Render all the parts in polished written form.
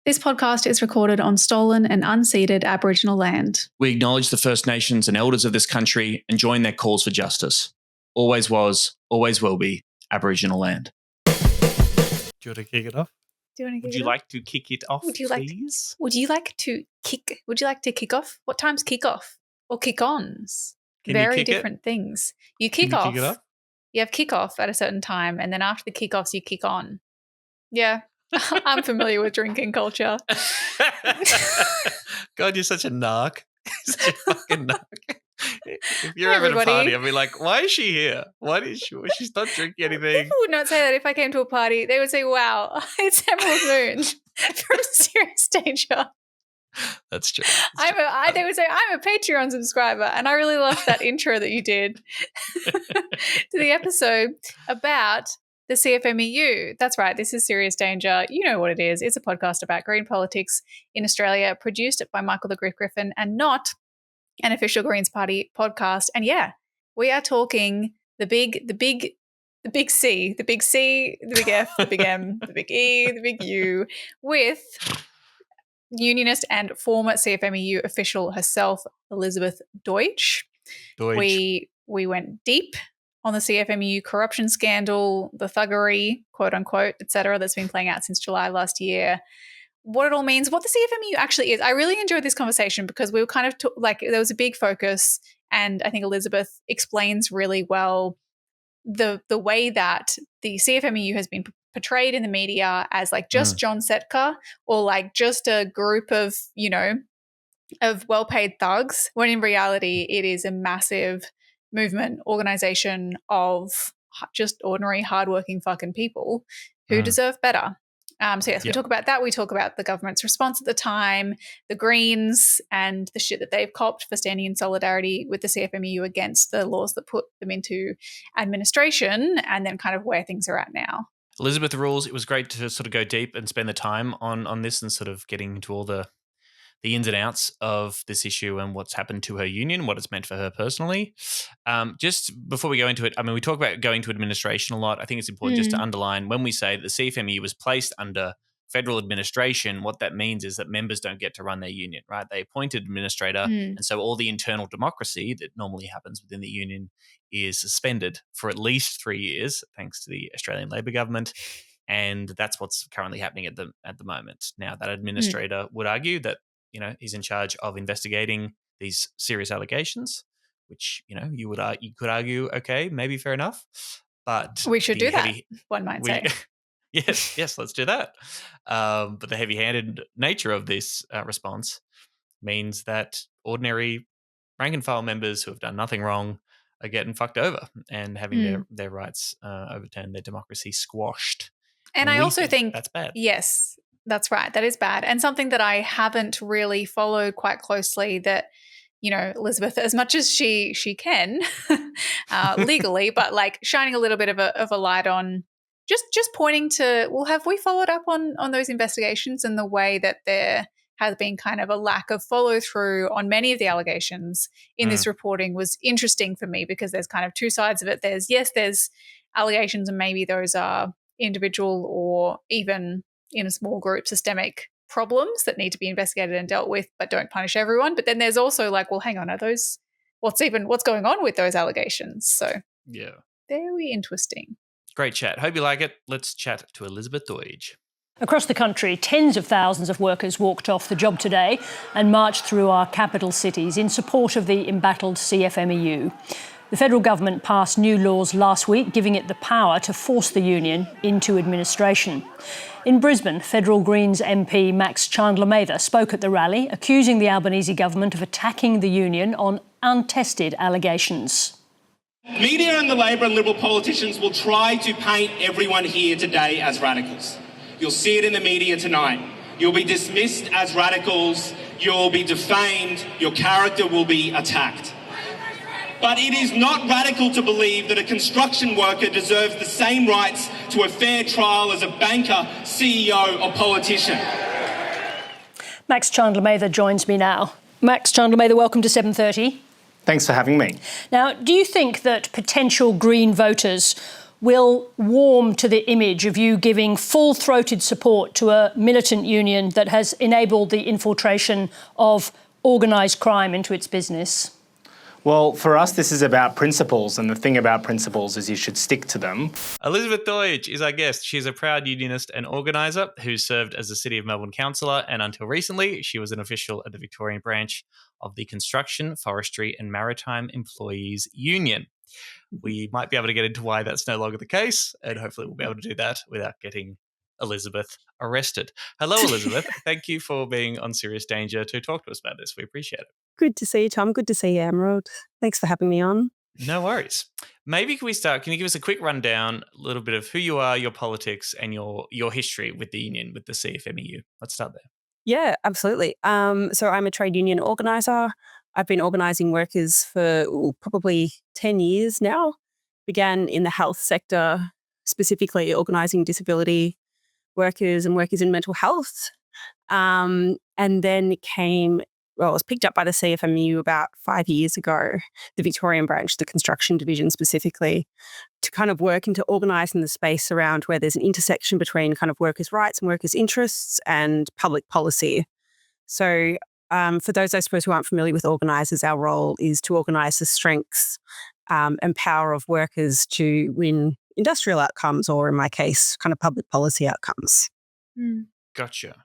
This podcast is recorded on stolen and unceded Aboriginal land. We acknowledge the First Nations and elders of this country and join their calls for justice. Always was, always will be Aboriginal land. Do you want to kick it off? Would you like to kick it off, please? Would you like to kick off? What time's kick off? Or kick-ons? Very different things. You kick off. Kick it off? You have kick off at a certain time, and then after the kick-offs, you kick on. Yeah. I'm familiar with drinking culture. God, you're such a narc. Such a fucking narc. If you're having a party, I'd be like, why is she here? She's not drinking anything. People would not say that if I came to a party. They would say, wow, it's Emerald Moon from Serious Danger. That's true. They would say, I'm a Patreon subscriber. And I really loved that intro that you did to the episode about the CFMEU. That's right. This is Serious Danger. You know what it is. It's a podcast about green politics in Australia, produced by Michael the Griffin and not an official Greens Party podcast. And yeah, we are talking the big C, the big C, the big F, the big M, the big E, the big U, with unionist and former CFMEU official herself, Elizabeth Doidge. We went deep on the CFMEU corruption scandal, the thuggery, quote unquote, et cetera, that's been playing out since July last year, what it all means, what the CFMEU actually is. I really enjoyed this conversation because we were kind of there was a big focus, and I think Elizabeth explains really well the way that the CFMEU has been portrayed in the media as like just John Setka or like just a group of, of well-paid thugs, when in reality it is a massive movement, organization of just ordinary, hardworking fucking people who deserve better. We talk about that. We talk about the government's response at the time, the Greens and the shit that they've copped for standing in solidarity with the CFMEU against the laws that put them into administration, and then kind of where things are at now. Elizabeth rules. It was great to sort of go deep and spend the time on this and sort of getting into all the ins and outs of this issue and what's happened to her union, what it's meant for her personally. Just before we go into it, I mean, we talk about going to administration a lot. I think it's important just to underline when we say that the CFMEU was placed under federal administration, what that means is that members don't get to run their union, right? They appointed administrator, and so all the internal democracy that normally happens within the union is suspended for at least 3 years, thanks to the Australian Labor government. And that's what's currently happening at the moment. Now, that administrator would argue that he's in charge of investigating these serious allegations, which, you could argue, okay, maybe fair enough. But we should do that, one might say. Yes, let's do that. But the heavy-handed nature of this response means that ordinary rank-and-file members who have done nothing wrong are getting fucked over and having their rights overturned, their democracy squashed. And I also think that's bad. Yes, that's right. That is bad. And something that I haven't really followed quite closely that, Elizabeth, as much as she can legally, but like shining a little bit of a light on just pointing to, well, have we followed up on those investigations and the way that there has been kind of a lack of follow through on many of the allegations in this reporting was interesting for me, because there's kind of two sides of it. There's allegations, and maybe those are individual or even in a small group systemic problems that need to be investigated and dealt with, but don't punish everyone. But then there's also like, well, hang on, are those what's going on with those allegations? So yeah, very interesting. Great chat. Hope you like it. Let's chat to Elizabeth Doidge. Across the country, tens of thousands of workers walked off the job today and marched through our capital cities in support of the embattled CFMEU. The federal government passed new laws last week, giving it the power to force the union into administration. In Brisbane, federal Greens MP Max Chandler-Mather spoke at the rally, accusing the Albanese government of attacking the union on untested allegations. Media and the Labor and Liberal politicians will try to paint everyone here today as radicals. You'll see it in the media tonight. You'll be dismissed as radicals, you'll be defamed, your character will be attacked. But it is not radical to believe that a construction worker deserves the same rights to a fair trial as a banker, CEO or politician. Max Chandler-Mather joins me now. Max Chandler-Mather, welcome to 7:30. Thanks for having me. Now, do you think that potential Green voters will warm to the image of you giving full-throated support to a militant union that has enabled the infiltration of organised crime into its business? Well, for us, this is about principles, and the thing about principles is you should stick to them. Elizabeth Doidge is our guest. She's a proud unionist and organiser who served as the City of Melbourne councillor, and until recently, she was an official at the Victorian branch of the Construction, Forestry and Maritime Employees Union. We might be able to get into why that's no longer the case, and hopefully we'll be able to do that without getting Elizabeth arrested. Hello, Elizabeth. Thank you for being on Serious Danger to talk to us about this. We appreciate it. Good to see you, Tom. Good to see you, Emerald. Thanks for having me on. No worries. Maybe can we start? Can you give us a quick rundown, a little bit of who you are, your politics, and your history with the union, with the CFMEU? Let's start there. Yeah, absolutely. So I'm a trade union organiser. I've been organising workers for probably 10 years now. Began in the health sector, specifically organising disability workers and workers in mental health. And then I was picked up by the CFMEU about 5 years ago, the Victorian branch, the construction division specifically, to kind of work into organising the space around where there's an intersection between kind of workers' rights and workers' interests and public policy. So for those, I suppose, who aren't familiar with organisers, our role is to organise the strengths and power of workers to win industrial outcomes, or in my case, kind of public policy outcomes. Gotcha.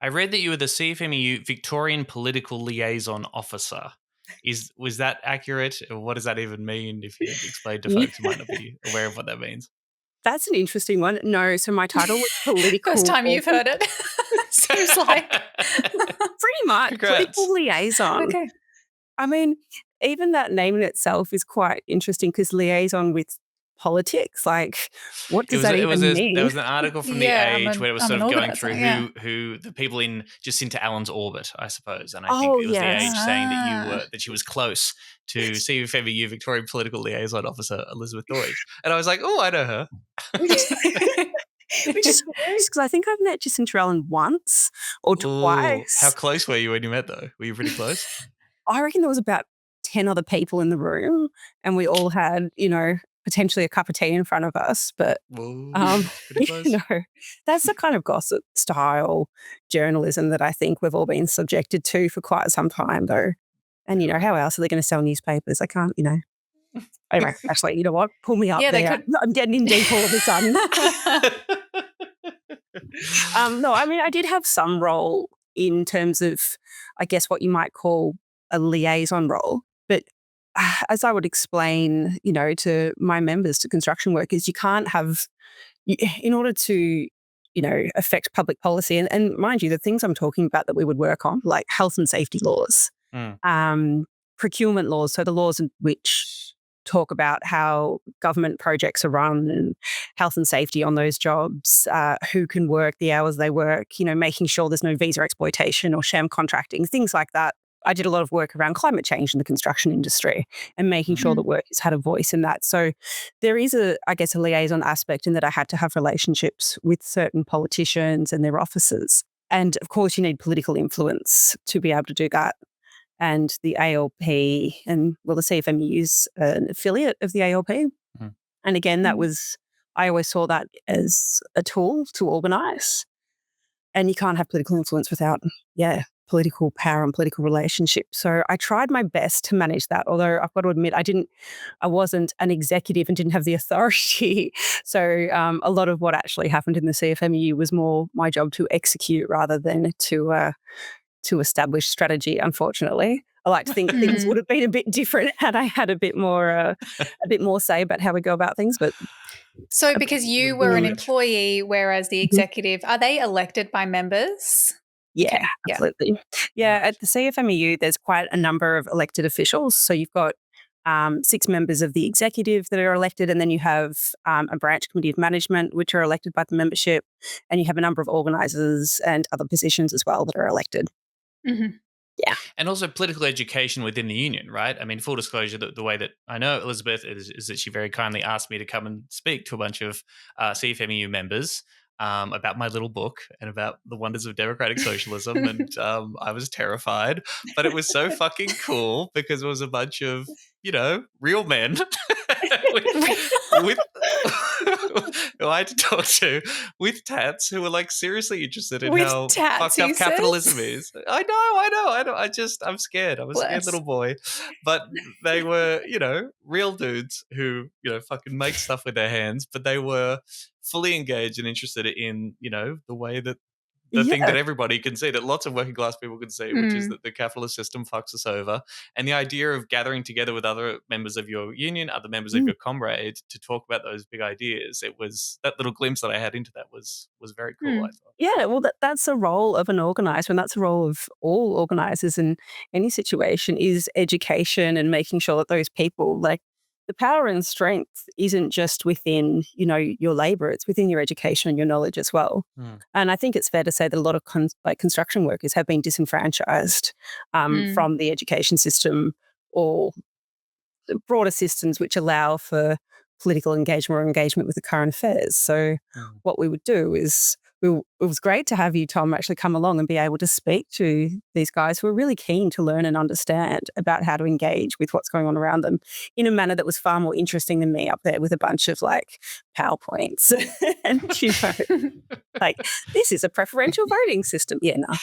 I read that you were the CFMEU Victorian Political Liaison Officer. Was that accurate? Or what does that even mean, if you explain to folks who might not be aware of what that means? That's an interesting one. No, so my title was political. First time you've heard it. Seems like. Pretty much. Congrats. Political liaison. Okay. I mean, even that name in itself is quite interesting, because liaison with politics, like, what does that even mean? There was an article from The Age where it was sort of going through who the people in Jacinta Allen's orbit, I suppose, and I think it was The Age saying that she was close to CFMEU Victorian Political Liaison Officer Elizabeth Doidge, and I was like, oh, I know her. Which is hilarious, because I think I've met Jacinta Allen once or twice. How close were you when you met, though? Were you pretty close? I reckon there was about 10 other people in the room, and we all had, potentially a cup of tea in front of us, but that's the kind of gossip style journalism that I think we've all been subjected to for quite some time, though. And how else are they going to sell newspapers? I can't, Anyway, actually, you know what? Pull me up there. I'm getting in deep all of a sudden. No, I mean, I did have some role in terms of, I guess, what you might call a liaison role, but as I would explain, to my members, to construction workers, you can't have, in order to, affect public policy, and mind you, the things I'm talking about that we would work on, like health and safety laws, procurement laws, so the laws in which talk about how government projects are run and health and safety on those jobs, who can work, the hours they work, making sure there's no visa exploitation or sham contracting, things like that. I did a lot of work around climate change in the construction industry and making sure that workers had a voice in that. So there is a liaison aspect in that I had to have relationships with certain politicians and their officers. And of course, you need political influence to be able to do that. And the ALP the CFMEU is an affiliate of the ALP. And again, I always saw that as a tool to organise. And you can't have political influence without, political power and political relationships. So I tried my best to manage that, although I've got to admit I wasn't an executive and didn't have the authority. So a lot of what actually happened in the CFMEU was more my job to execute rather than to establish strategy, unfortunately. I like to think things would have been a bit different had I had a bit more say about how we go about things. But so because you were an employee, whereas the executive, are they elected by members? Yeah, absolutely. Yeah, at the CFMEU, there's quite a number of elected officials. So you've got 6 members of the executive that are elected, and then you have a branch committee of management, which are elected by the membership, and you have a number of organisers and other positions as well that are elected. Yeah. And also political education within the union, right? I mean, full disclosure, the way that I know Elizabeth is that she very kindly asked me to come and speak to a bunch of CFMEU members about my little book and about the wonders of democratic socialism. And I was terrified, but it was so fucking cool because it was a bunch of, real men with who I had to talk to with tats who were like seriously interested in With how tats, fucked he up capitalism says? is. I know. I'm scared. I'm a scared Bless. little boy. But they were, real dudes who, fucking make stuff with their hands, but they were fully engaged and interested in, the way that the thing that everybody can see, that lots of working class people can see, which is that the capitalist system fucks us over. And the idea of gathering together with other members of your union, other members of your comrade to talk about those big ideas, it was that little glimpse that I had into that was very cool, I thought. Yeah, well, that's the role of an organizer, and that's the role of all organizers in any situation, is education and making sure that those people, like, the power and strength isn't just within, your labor, it's within your education and your knowledge as well. And I think it's fair to say that a lot of construction workers have been disenfranchised from the education system or broader systems which allow for political engagement or engagement with the current affairs. So what we would do is, it was great to have you, Tom, actually come along and be able to speak to these guys who are really keen to learn and understand about how to engage with what's going on around them in a manner that was far more interesting than me up there with a bunch of like PowerPoints and like, this is a preferential voting system. Yeah, no.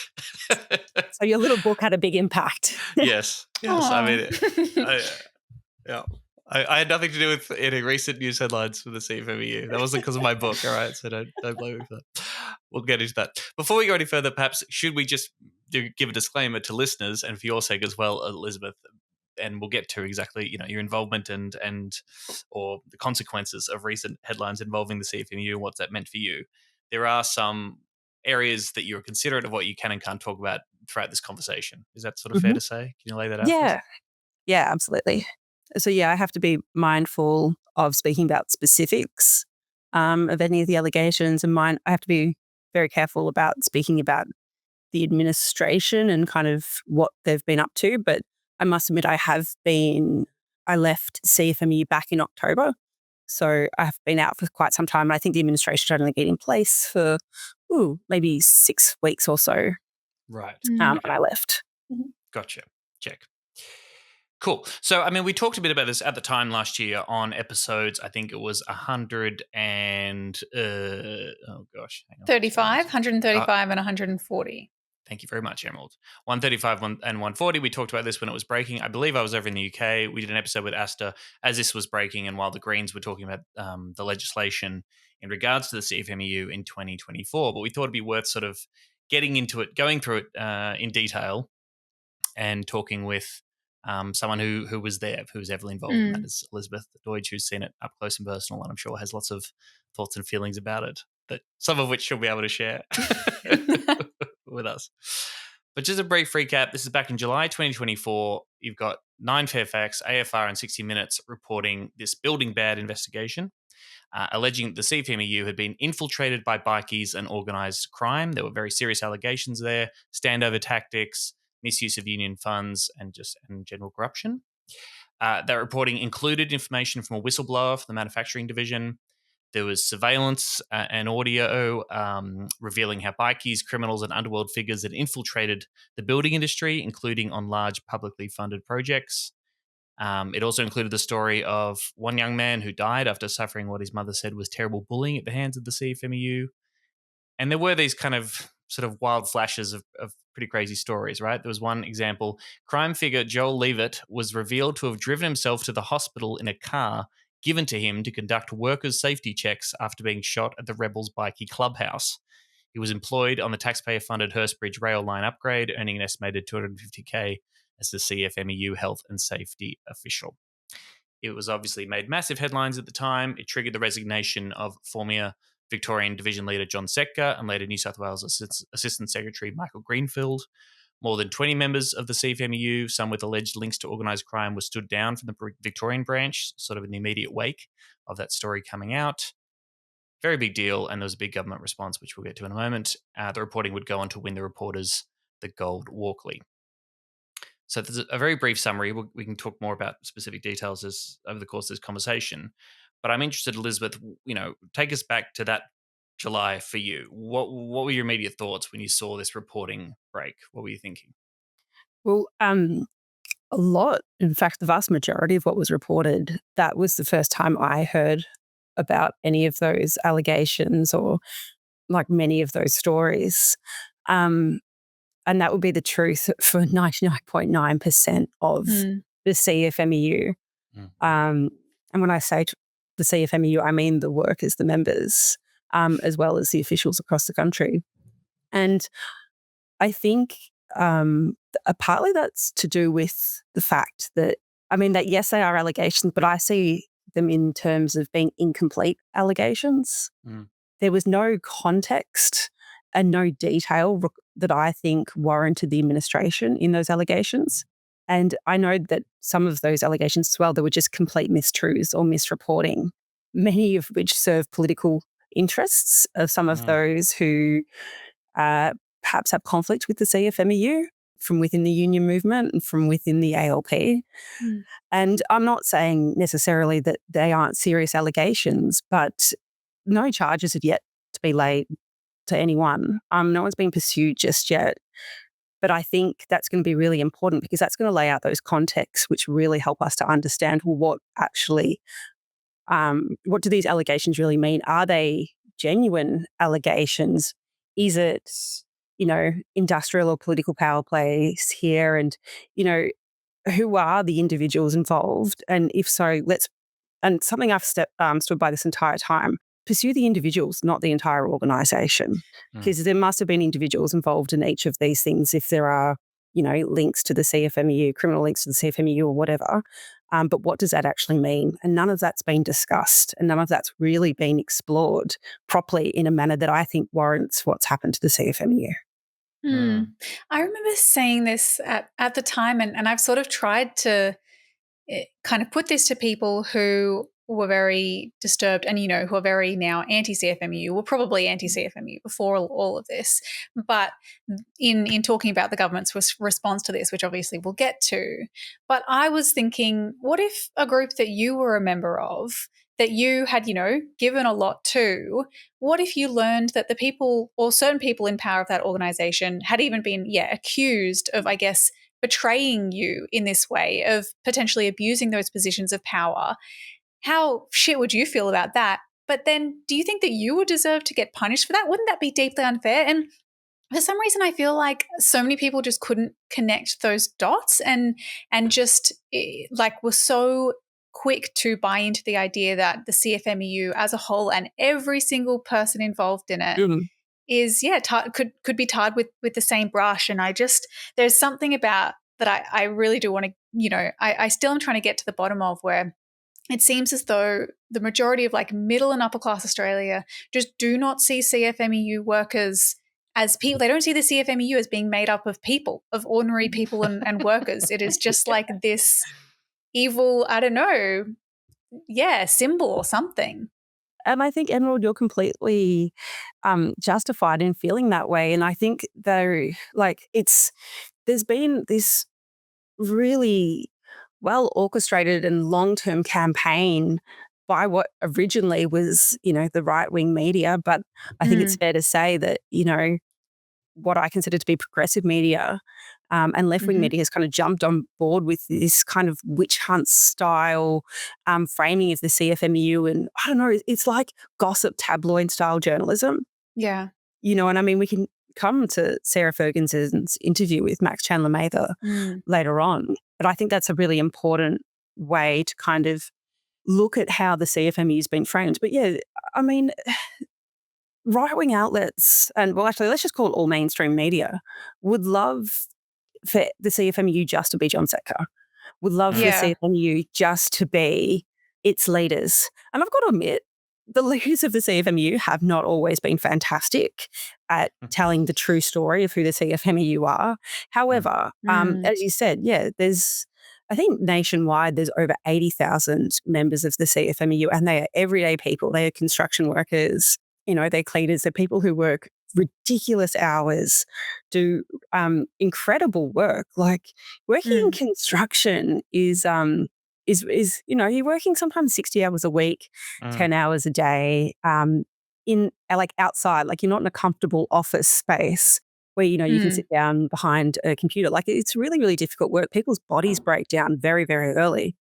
So your little book had a big impact. Yes. I mean, I had nothing to do with any recent news headlines for the CFMEU. That wasn't because of my book, all right? So don't blame me for that. We'll get into that. Before we go any further, perhaps should we just give a disclaimer to listeners, and for your sake as well, Elizabeth, and we'll get to exactly your involvement and or the consequences of recent headlines involving the CFMEU and what's that meant for you. There are some areas that you're considerate of what you can and can't talk about throughout this conversation. Is that sort of fair to say? Can you lay that out? Yeah, absolutely. So I have to be mindful of speaking about specifics of any of the allegations, and I have to be very careful about speaking about the administration and kind of what they've been up to. But I must admit, I left CFMEU back in October, so I have been out for quite some time. And I think the administration had only been in place for maybe 6 weeks or so. Right. When I left. Gotcha. Check. Cool. So, I mean, we talked a bit about this at the time last year on episodes. I think it was 100 and 135 and 140. Thank you very much, Emerald. 135 and 140. We talked about this when it was breaking. I believe I was over in the UK. We did an episode with Asta as this was breaking, and while the Greens were talking about the legislation in regards to the CFMEU in 2024. But we thought it'd be worth sort of getting into it, going through it in detail, and talking with someone who was there, who was heavily involved in that, is Elizabeth Doidge, who's seen it up close and personal, and I'm sure has lots of thoughts and feelings about it, that some of which she'll be able to share with us. But just a brief recap, this is back in July 2024. You've got 9 Fairfax, AFR, and 60 Minutes reporting this building bad investigation, alleging the CFMEU had been infiltrated by bikies and organised crime. There were very serious allegations there, standover tactics, misuse of union funds, and general corruption. That reporting included information from a whistleblower for the manufacturing division. There was surveillance and audio revealing how bikies, criminals, and underworld figures had infiltrated the building industry, including on large publicly funded projects. It also included the story of one young man who died after suffering what his mother said was terrible bullying at the hands of the CFMEU. And there were these kind of sort of wild flashes of pretty crazy stories, right? There was one example. Crime figure Joel Leavitt was revealed to have driven himself to the hospital in a car given to him to conduct workers' safety checks after being shot at the Rebels Bikie Clubhouse. He was employed on the taxpayer-funded Hurstbridge rail line upgrade, earning an estimated $250K as the CFMEU health and safety official. It was obviously made massive headlines at the time. It triggered the resignation of former Victorian Division Leader John Setka and later New South Wales Assistant Secretary Michael Greenfield. More than 20 members of the CFMEU, some with alleged links to organised crime, were stood down from the Victorian branch, sort of in the immediate wake of that story coming out. Very big deal, and there was a big government response, which we'll get to in a moment. The reporting would go on to win the reporters the Gold Walkley. So there's a very brief summary. We can talk more about specific details over the course of this conversation. But I'm interested, Elizabeth, take us back to that July for you. What were your immediate thoughts when you saw this reporting break? What were you thinking? Well, a lot. In fact, the vast majority of what was reported, that was the first time I heard about any of those allegations or like many of those stories. And that would be the truth for 99.9% of the CFMEU. And when I say the CFMEU, I mean the workers, the members, as well as the officials across the country. And I think partly that's to do with the fact that, that yes, they are allegations, but I see them in terms of being incomplete allegations. There was no context and no detail that I think warranted the administration in those allegations. And I know that some of those allegations as well, they were just complete mistruths or misreporting, many of which serve political interests of some of those who perhaps have conflict with the CFMEU from within the union movement and from within the ALP. And I'm not saying necessarily that they aren't serious allegations, but no charges have yet to be laid to anyone. No one's been pursued just yet. But I think that's going to be really important because that's going to lay out those contexts which really help us to understand what actually, what do these allegations really mean? Are they genuine allegations? Is it, industrial or political power plays here? And, who are the individuals involved? And if so, and something I've stood by this entire time, pursue the individuals, not the entire organisation, because there must have been individuals involved in each of these things if there are, links to the CFMEU, criminal links to the CFMEU or whatever. But what does that actually mean? And none of that's been discussed and none of that's really been explored properly in a manner that I think warrants what's happened to the CFMEU. I remember saying this at the time and I've sort of tried to kind of put this to people who were very disturbed and, who are very now anti-CFMEU, were probably anti-CFMEU before all of this. But in talking about the government's response to this, which obviously we'll get to, but I was thinking, what if a group that you were a member of, that you had, given a lot to, what if you learned that the people or certain people in power of that organisation had even been, accused of, I guess, betraying you in this way, of potentially abusing those positions of power? How shit would you feel about that? But then do you think that you would deserve to get punished for that? Wouldn't that be deeply unfair? And for some reason, I feel like so many people just couldn't connect those dots and just were so quick to buy into the idea that the CFMEU as a whole and every single person involved in it is, could be tarred with the same brush. And there's something about that I really do want to, I still am trying to get to the bottom of, where it seems as though the majority of middle and upper class Australia just do not see CFMEU workers as people. They don't see the CFMEU as being made up of people, of ordinary people and workers. It is just this evil, I don't know, symbol or something. And I think, Emerald, you're completely justified in feeling that way. And I think there's been this really well orchestrated and long-term campaign by what originally was, the right-wing media. But I think it's fair to say that, what I consider to be progressive media and left-wing media has kind of jumped on board with this kind of witch hunt style framing of the CFMEU. And I don't know, it's like gossip tabloid style journalism. Yeah. And we can come to Sarah Ferguson's interview with Max Chandler-Mather later on. But I think that's a really important way to kind of look at how the CFMEU has been framed. But right-wing outlets, and let's just call it all mainstream media, would love for the CFMEU just to be John Setka, would love for the CFMEU just to be its leaders. And I've got to admit, the leaders of the CFMEU have not always been fantastic at telling the true story of who the CFMEU are. However, as you said, I think nationwide there's over 80,000 members of the CFMEU, and they are everyday people. They are construction workers, they're cleaners, they're people who work ridiculous hours, do incredible work. Like working in construction is you're working sometimes 60 hours a week, 10 hours a day, in outside, you're not in a comfortable office space where, you can sit down behind a computer. It's really, really difficult work. People's bodies break down very, very early.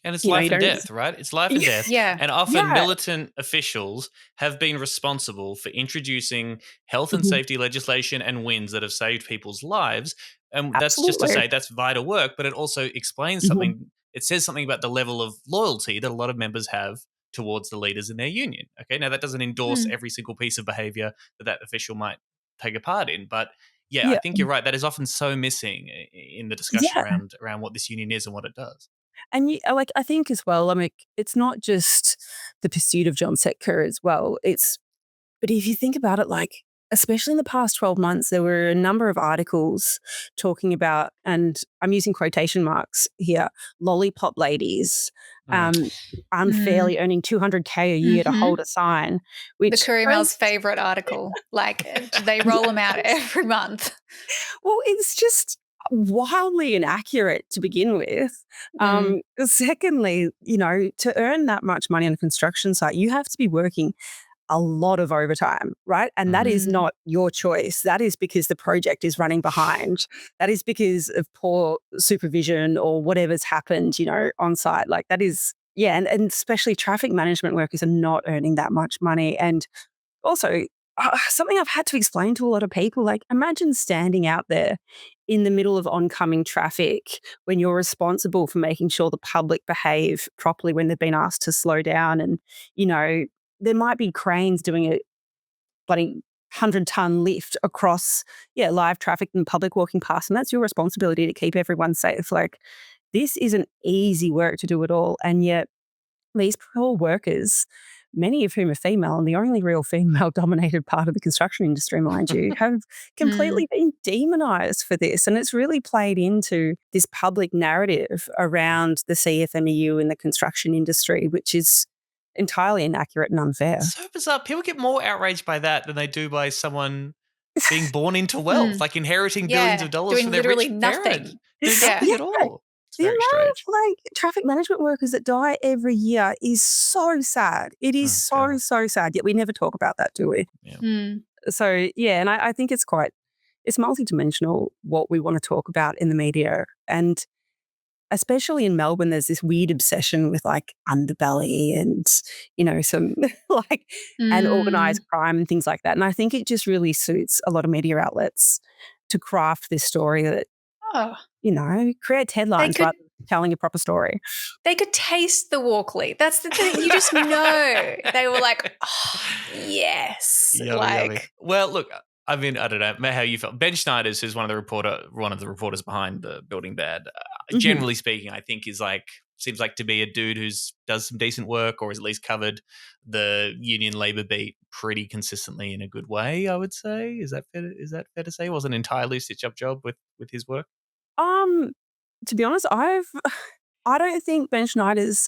And it's You know, life you and don't- death, right? It's life and death. Yeah. And often Yeah. militant officials have been responsible for introducing health and Mhm. safety legislation and wins that have saved people's lives. And that's just to Absolutely. say that's vital work, but it also explains Mhm. something. It says something about the level of loyalty that a lot of members have towards the leaders in their union. Okay, now that doesn't endorse every single piece of behavior that official might take a part in, but yeah, I Yeah. think you're right. That is often so missing in the discussion Yeah. around what this union is and what it does. And like, I think as well, I mean, it's not just the pursuit of John Setka as well. But if you think about it, like, especially in the past 12 months, there were a number of articles talking about, and I'm using quotation marks here, lollipop ladies, unfairly earning $200K a year to hold a sign. The Which Courier Mail's favourite article. Like, they roll them out every month. Well, it's just wildly inaccurate to begin with. Secondly, you know, to earn that much money on a construction site, you have to be working a lot of overtime, right? And that is not your choice. That is because the project is running behind. That is because of poor supervision or whatever's happened, you know, on site. Like, that is, yeah, and especially traffic management workers are not earning that much money. And also, something I've had to explain to a lot of people, like, imagine standing out there in the middle of oncoming traffic when you're responsible for making sure the public behave properly when they've been asked to slow down. And, you know, there might be cranes doing a bloody 100-ton lift across, live traffic and public walking past. And that's your responsibility to keep everyone safe. Like, this isn't easy work to do at all. And yet these poor workers, many of whom are female, and the only real female-dominated part of the construction industry, mind you, have completely been demonised for this. And it's really played into this public narrative around the CFMEU and the construction industry, which is entirely inaccurate and unfair. So bizarre. People get more outraged by that than they do by someone being born into wealth, like inheriting billions of dollars doing from their literally rich nothing. parents. Do nothing at all. It's The very amount strange. of like traffic management workers that die every year is so sad. It is so sad. Yet we never talk about that, do we? Yeah. So yeah, and I think it's multidimensional what we want to talk about in the media, and especially in Melbourne, there's this weird obsession with like underbelly and, you know, some like and organised crime and things like that. And I think it just really suits a lot of media outlets to craft this story that, you know, creates headlines rather than telling a proper story. They could taste the Walkley. That's the thing. You just know. They were like, oh, yes. Yummy. Well, look, I mean, I don't know how you felt. Ben Schneiders, who's one of the reporters behind the Building Bad, generally speaking, I think seems like to be a dude who's does some decent work, or has at least covered the union labor beat pretty consistently in a good way, I would say. Is that fair to say? It wasn't entirely a stitch-up job with his work? To be honest, I don't think Ben Schneiders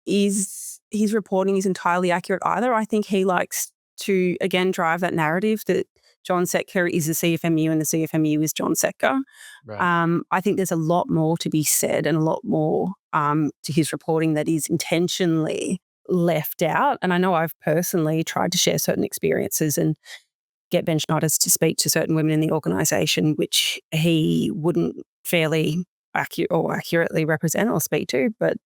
his reporting is entirely accurate either. I think he likes to again drive that narrative that John Setka is the CFMEU and the CFMEU is John Setka. Right. I think there's a lot more to be said and a lot more to his reporting that is intentionally left out. And I know I've personally tried to share certain experiences and get Ben Schneiders to speak to certain women in the organisation, which he wouldn't fairly accurately represent or speak to. But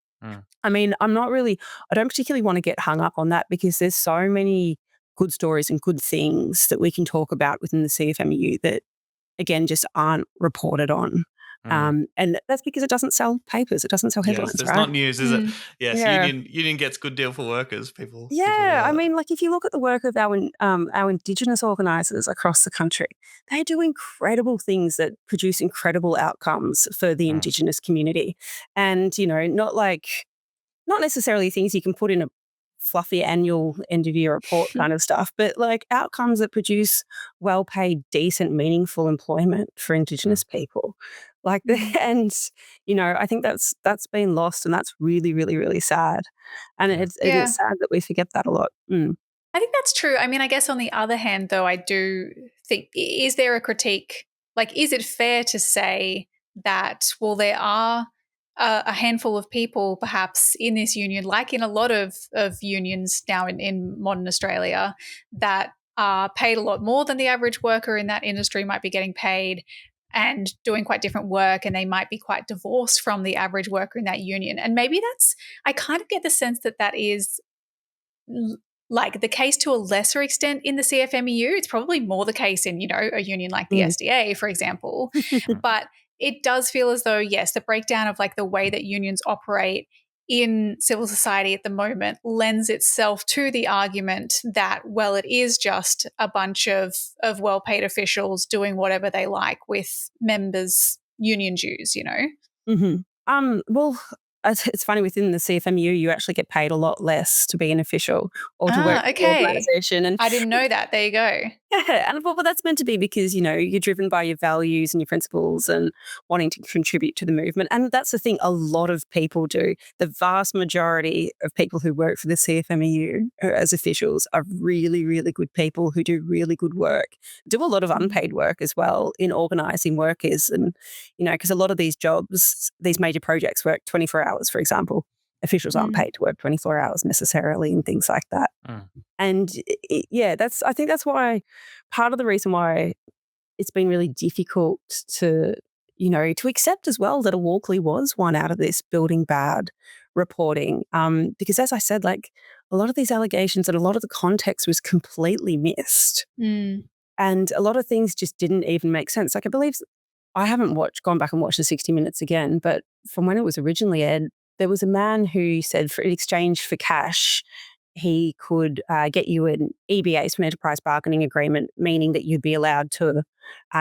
I mean, I don't particularly want to get hung up on that because there's so many good stories and good things that we can talk about within the CFMEU that, again, just aren't reported on. And that's because it doesn't sell papers. It doesn't sell headlines, Yes, it's right? not news, is it? Yes, Yeah. union gets good deal for workers, people. I mean, like if you look at the work of our Indigenous organisers across the country, they do incredible things that produce incredible outcomes for the Indigenous community. And, you know, not necessarily things you can put in a fluffy annual end of year report kind of stuff, but like outcomes that produce well-paid, decent, meaningful employment for Indigenous people. Like and you know, I think that's been lost, and that's really, really, really sad. And it is sad that we forget that a lot. I think that's true. I mean, I guess on the other hand, though, I do think, is there a critique? Like, is it fair to say that, well, there are a handful of people perhaps in this union, like in a lot of unions now in modern Australia, that are paid a lot more than the average worker in that industry might be getting paid, and doing quite different work, and they might be quite divorced from the average worker in that union. And maybe I kind of get the sense that is like the case to a lesser extent in the CFMEU. It's probably more the case in, a union like the SDA, for example. But it does feel as though, yes, the breakdown of like the way that unions operate in civil society at the moment lends itself to the argument that, well, it is just a bunch of well-paid officials doing whatever they like with members' union dues, Well, it's funny, within the CFMEU, you actually get paid a lot less to be an official or to work for the organisation. And I didn't know that. There you go. Yeah, and well, that's meant to be because, you're driven by your values and your principles and wanting to contribute to the movement. And that's the thing a lot of people do. The vast majority of people who work for the CFMEU as officials are really, really good people who do really good work, do a lot of unpaid work as well in organising workers. And, because a lot of these jobs, these major projects work 24 hours, for example. Officials aren't paid to work 24 hours necessarily and things like that. And I think that's why, part of the reason why it's been really difficult to accept as well that a Walkley was one out of this building bad reporting. Because as I said, like, a lot of these allegations and a lot of the context was completely missed. And a lot of things just didn't even make sense. Like, I believe, I haven't gone back and watched the 60 Minutes again, but from when it was originally aired, there was a man who said in exchange for cash, he could get you an EBA, an enterprise bargaining agreement, meaning that you'd be allowed to,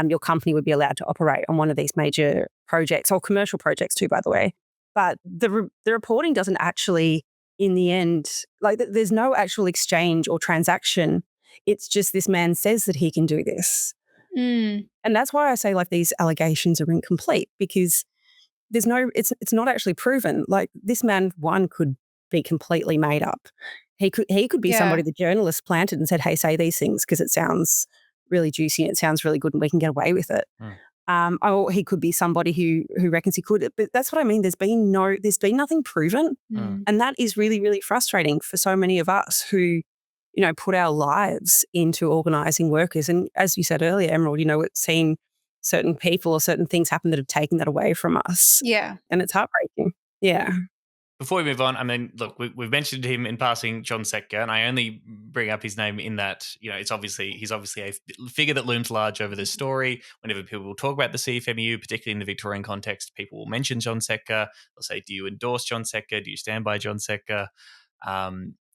your company would be allowed to operate on one of these major projects, or commercial projects too, by the way. But the reporting doesn't actually, in the end, like, there's no actual exchange or transaction. It's just this man says that he can do this. And that's why I say, like, these allegations are incomplete, because there's it's not actually proven. Like, this man, one, could be completely made up. He could be somebody the journalist planted and said, hey, say these things because it sounds really juicy and it sounds really good and we can get away with it. Or he could be somebody who reckons he could. But that's what I mean. There's been nothing proven. And that is really, really frustrating for so many of us who, put our lives into organising workers. And as you said earlier, Emerald, it's seen certain people or certain things happen that have taken that away from us. Yeah. And it's heartbreaking. Yeah. Before we move on, I mean, look, we've mentioned him in passing, John Setka, and I only bring up his name in that, he's obviously a figure that looms large over this story. Whenever people talk about the CFMEU, particularly in the Victorian context, people will mention John Setka. They'll say, do you endorse John Setka? Do you stand by John Setka?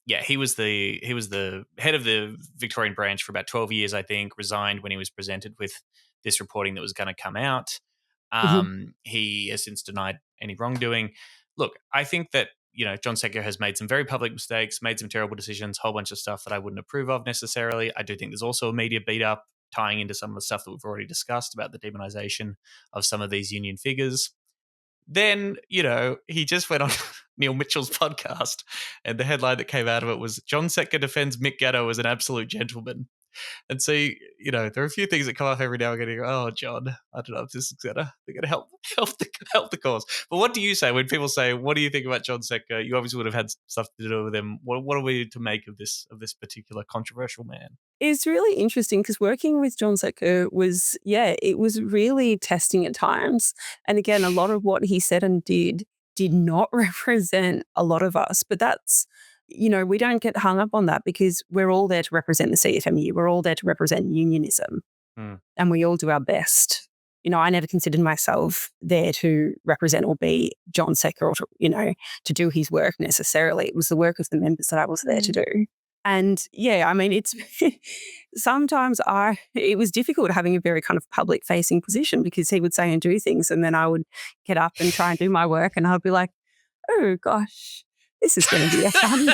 He was the head of the Victorian branch for about 12 years, I think, resigned when he was presented with this reporting that was going to come out. He has since denied any wrongdoing. Look, I think that, John Setka has made some very public mistakes, made some terrible decisions, whole bunch of stuff that I wouldn't approve of necessarily. I do think there's also a media beat up tying into some of the stuff that we've already discussed about the demonization of some of these union figures. Then, he just went on Neil Mitchell's podcast, and the headline that came out of it was, John Setka defends Mick Gatto as an absolute gentleman. And so, there are a few things that come up every now and again. You go, oh, John, I don't know if this is going to help the cause. But what do you say when people say, what do you think about John Setka? You obviously would have had stuff to do with him. What are we to make of this particular controversial man? It's really interesting because working with John Setka was really testing at times. And again, a lot of what he said and did not represent a lot of us. But that's, we don't get hung up on that because we're all there to represent the CFMEU. We're all there to represent unionism. And we all do our best. I never considered myself there to represent or be John Setka or to do his work necessarily. It was the work of the members that I was there to do. And it's sometimes it was difficult having a very kind of public facing position because he would say and do things and then I would get up and try and do my work and I'd be like, oh gosh, this is going to be a fun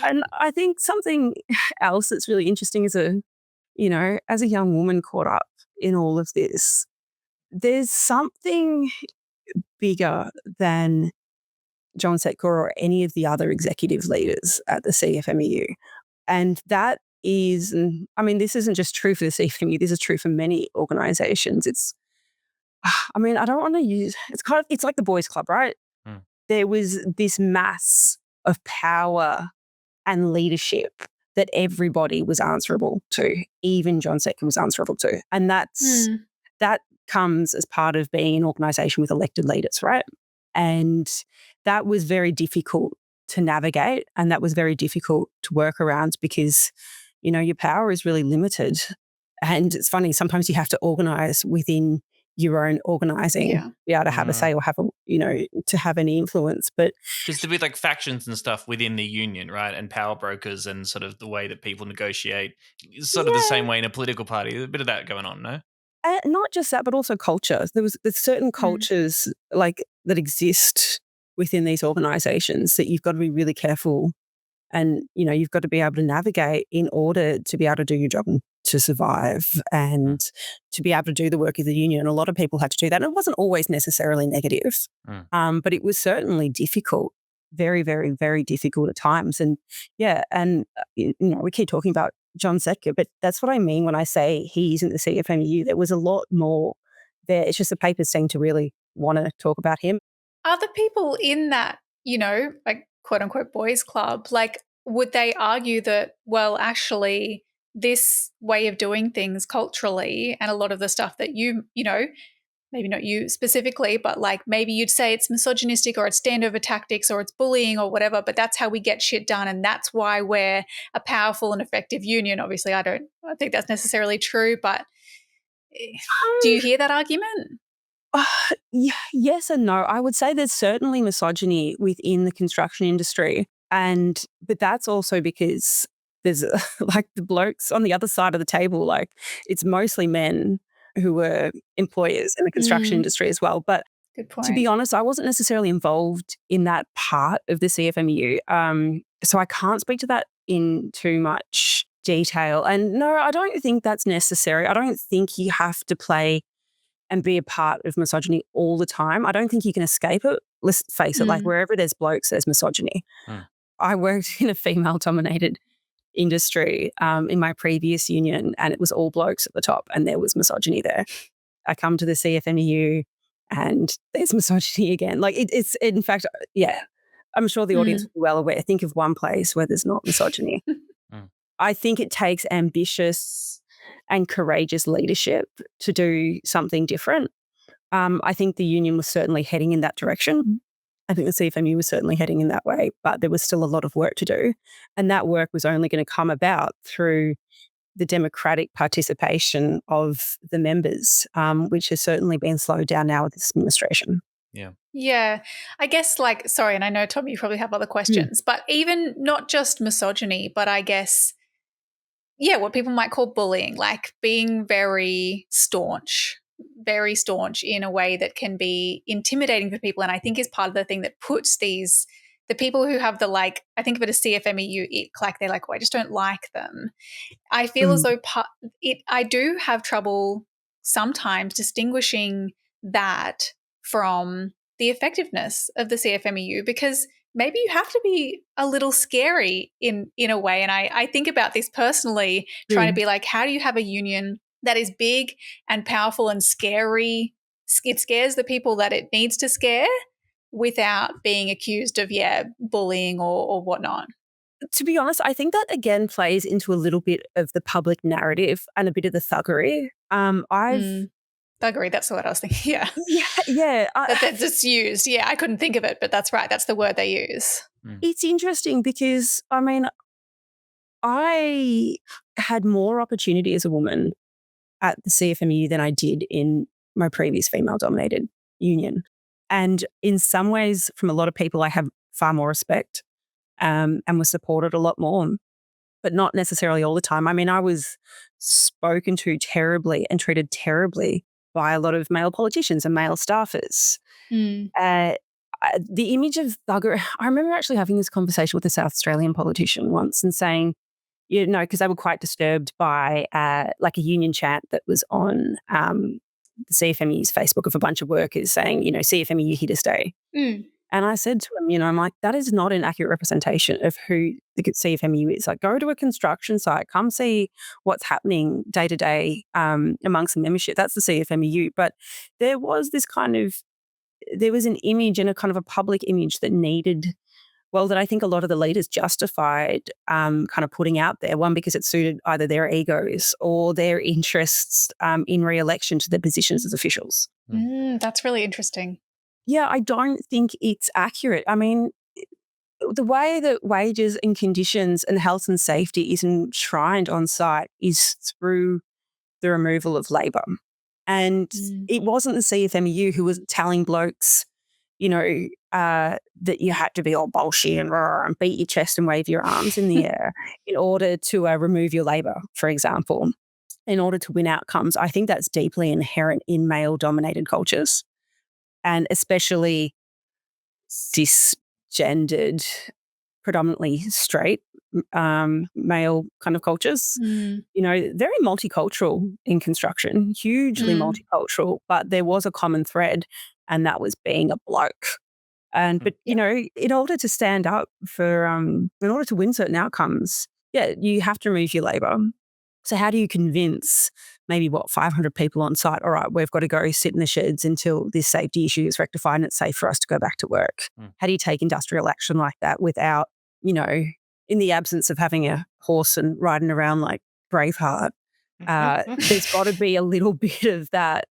and I think something else that's really interesting is as a young woman caught up in all of this, there's something bigger than John Setka or any of the other executive leaders at the CFMEU. And that is, this isn't just true for the CFMEU, this is true for many organisations. I don't want to use, it's like the boys club, right? There was this mass of power and leadership that everybody was answerable to, even John Setka was answerable to. And that comes as part of being an organisation with elected leaders, right? And that was very difficult to navigate, and that was very difficult to work around because, you know, your power is really limited. And it's funny, sometimes you have to organise within your own organising, be able to have a say or have a, you know, to have any influence. But because there'd be like factions and stuff within the union, right? And power brokers and sort of the way that people negotiate, sort of the same way in a political party. There's a bit of that going on, no? Not just that, but also culture. There's certain cultures like that exist within these organisations that you've got to be really careful, and you know, you've got to be able to navigate in order to be able to do your job and to survive and to be able to do the work of the union. And a lot of people had to do that. And it wasn't always necessarily negative, but it was certainly difficult, very, very, very difficult at times. And you know, we keep talking about John Setka, but that's what I mean when I say he isn't the CFMEU. There was a lot more there. It's just the papers seem to really want to talk about him. Are the people in that, you know, like quote unquote boys club, like would they argue that, well, actually this way of doing things culturally and a lot of the stuff that you know, maybe not you specifically, but like maybe you'd say it's misogynistic or it's standover tactics or it's bullying or whatever, but that's how we get shit done and that's why we're a powerful and effective union. Obviously, I think that's necessarily true, but do you hear that argument? Yes and no. I would say there's certainly misogyny within the construction industry, but that's also because there's like the blokes on the other side of the table, like it's mostly men who were employers in the construction industry as well. But to be honest, I wasn't necessarily involved in that part of the CFMEU. So I can't speak to that in too much detail. And no, I don't think that's necessary. I don't think you have to play and be a part of misogyny all the time. I don't think you can escape it. Let's face it, like wherever there's blokes, there's misogyny. I worked in a female-dominated industry in my previous union, and it was all blokes at the top, and there was misogyny there. I come to the CFMEU, and there's misogyny again. Like it's in fact, I'm sure the audience will be well aware. Think of one place where there's not misogyny. I think it takes ambitious and courageous leadership to do something different. I think the union was certainly heading in that direction. I think the CFMEU was certainly heading in that way, but there was still a lot of work to do. And that work was only going to come about through the democratic participation of the members, which has certainly been slowed down now with this administration. Yeah. I guess sorry, and I know, Tom, you probably have other questions, but even not just misogyny, but I guess, what people might call bullying, like being very staunch in a way that can be intimidating for people. And I think is part of the thing that puts the people who have I think of it as CFMEU ick, like they're like, I just don't like them. I feel as though I do have trouble sometimes distinguishing that from the effectiveness of the CFMEU, because maybe you have to be a little scary in a way. And I think about this personally, trying to be like, how do you have a union that is big and powerful and scary? It scares the people that it needs to scare without being accused of, bullying or whatnot. To be honest, I think that again plays into a little bit of the public narrative and a bit of the thuggery. Thuggery, that's what I was thinking. That's just used. I couldn't think of it, but that's right. That's the word they use. It's interesting because, I mean, I had more opportunity as a woman at the CFMEU than I did in my previous female-dominated union. And in some ways, from a lot of people, I have far more respect and was supported a lot more, but not necessarily all the time. I mean, I was spoken to terribly and treated terribly by a lot of male politicians and male staffers. The image of thuggery, I remember actually having this conversation with a South Australian politician once and saying, because they were quite disturbed by a union chant that was on the CFMEU's Facebook of a bunch of workers saying, CFMEU here to stay. And I said to him, I'm like, that is not an accurate representation of who the CFMEU is. Like, go to a construction site, come see what's happening day to day amongst the membership. That's the CFMEU. But there was an image and a kind of a public image that needed well, that I think a lot of the leaders justified kind of putting out there. One, because it suited either their egos or their interests in re-election to their positions as officials. That's really interesting. Yeah, I don't think it's accurate. I mean, the way that wages and conditions and health and safety is enshrined on site is through the removal of labour. And it wasn't the CFMEU who was telling blokes, that you had to be all bolshy and beat your chest and wave your arms in the air in order to remove your labour, for example, in order to win outcomes. I think that's deeply inherent in male-dominated cultures, and especially cisgendered, predominantly straight male kind of cultures. Very multicultural in construction, hugely multicultural, but there was a common thread, and that was being a bloke. But in order to stand up for, in order to win certain outcomes, you have to remove your labour. So how do you convince maybe 500 people on site? All right, we've got to go sit in the sheds until this safety issue is rectified and it's safe for us to go back to work. How do you take industrial action like that without, in the absence of having a horse and riding around like Braveheart? There's got to be a little bit of that,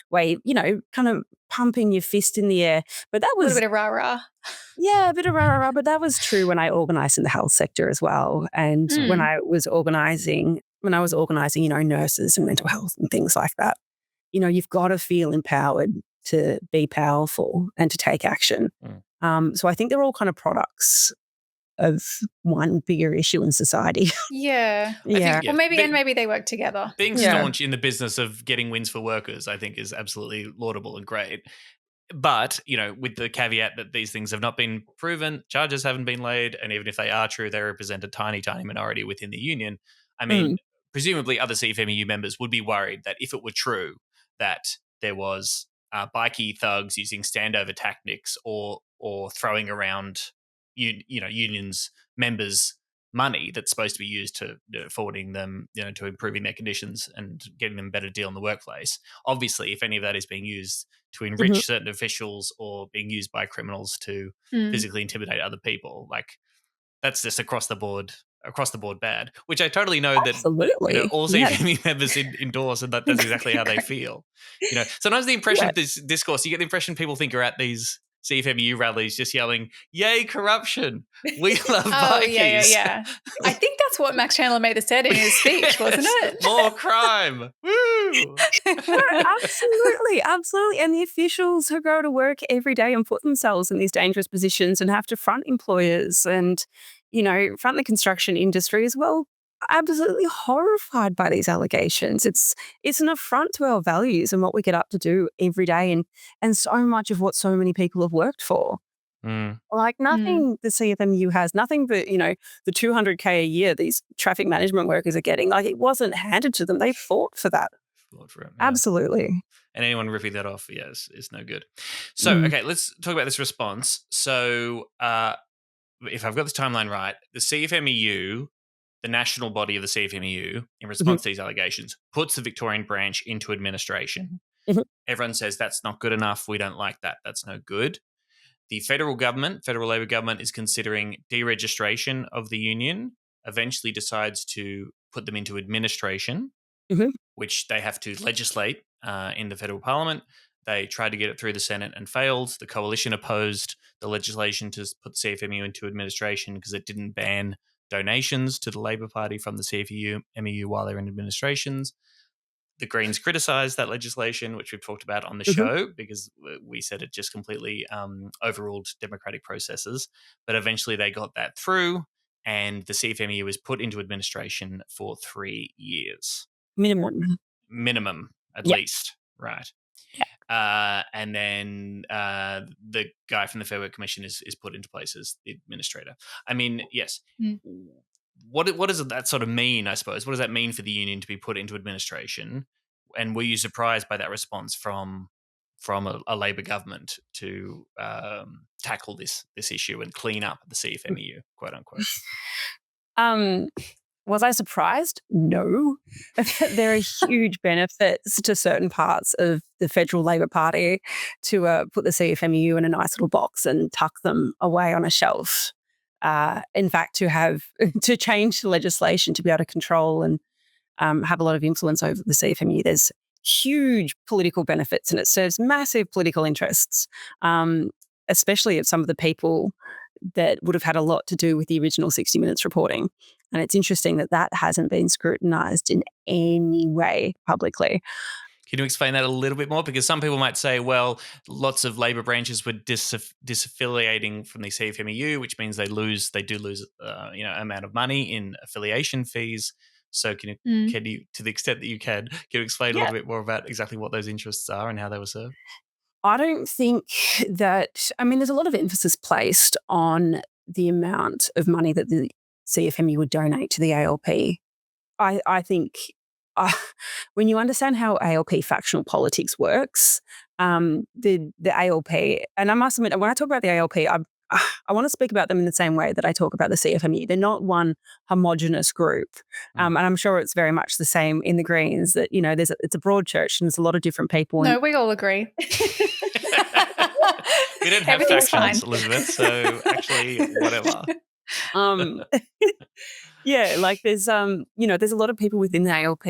way, kind of pumping your fist in the air. But that was a little bit of rah-rah. Yeah, a bit of rah-rah, but that was true when I organised in the health sector as well. And when I was organising, nurses and mental health and things like that, you've got to feel empowered to be powerful and to take action. So I think they're all kind of products of one bigger issue in society. Yeah. Well, maybe they work together. Being staunch in the business of getting wins for workers, I think, is absolutely laudable and great. But, with the caveat that these things have not been proven, charges haven't been laid, and even if they are true, they represent a tiny, tiny minority within the union. I mean, presumably other CFMEU members would be worried that if it were true that there was bikie thugs using standover tactics or throwing around unions members' money that's supposed to be used to forwarding them, to improving their conditions and getting them a better deal in the workplace. Obviously, if any of that is being used to enrich certain officials or being used by criminals to physically intimidate other people, like that's just across the board bad, which I totally know that all CFMEU members endorse, and that's exactly how they feel. Sometimes the impression of this discourse, you get the impression people think are at these CFMEU rallies just yelling, "Yay, corruption! We love bikies." Yeah. I think that's what Max Chandler-Mather said in his speech, wasn't it? More crime. Woo! Absolutely. And the officials who go to work every day and put themselves in these dangerous positions and have to front employers and, front the construction industry as well, absolutely horrified by these allegations. It's an affront to our values and what we get up to do every day, and so much of what so many people have worked for. Like nothing the CFMEU has, nothing but, the $200K a year these traffic management workers are getting. Like it wasn't handed to them. They fought for that. Absolutely. And anyone ripping that off, is no good. So, okay, let's talk about this response. So, if I've got this timeline right, the CFMEU, the national body of the CFMEU, in response to these allegations, puts the Victorian branch into administration. Everyone says that's not good enough. We don't like that. That's no good. The federal Labor government, is considering deregistration of the union, eventually decides to put them into administration, which they have to legislate in the federal parliament. They tried to get it through the Senate and failed. The coalition opposed the legislation to put the CFMEU into administration because it didn't ban donations to the Labor Party from the CFMEU while they're in administrations. The Greens criticised that legislation, which we've talked about on the show, because we said it just completely overruled democratic processes. But eventually they got that through, and the CFMEU was put into administration for 3 years. Minimum, at least. Right. And then the guy from the Fair Work Commission is put into place as the administrator. I mean, yes. What does that sort of mean, I suppose? What does that mean for the union to be put into administration? And were you surprised by that response from a Labor government to tackle this issue and clean up the CFMEU, quote unquote? Was I surprised? No. There are huge benefits to certain parts of the Federal Labor Party to put the CFMEU in a nice little box and tuck them away on a shelf. In fact, to change the legislation to be able to control and have a lot of influence over the CFMEU, there's huge political benefits and it serves massive political interests, especially of some of the people that would have had a lot to do with the original 60 Minutes reporting. And it's interesting that hasn't been scrutinised in any way publicly. Can you explain that a little bit more? Because some people might say, well, lots of Labor branches were disaffiliating from the CFMEU, which means they do lose amount of money in affiliation fees. So can you, to the extent that can you explain a little bit more about exactly what those interests are and how they were served? I don't think that, there's a lot of emphasis placed on the amount of money that the CFMEU would donate to the ALP. I think when you understand how ALP factional politics works, the ALP, and I must admit, when I talk about the ALP, I want to speak about them in the same way that I talk about the CFMEU. They're not one homogenous group. And I'm sure it's very much the same in the Greens that, it's a broad church and there's a lot of different people. No, we all agree. We don't have factions, Elizabeth, so actually, whatever. Yeah, like there's there's a lot of people within the ALP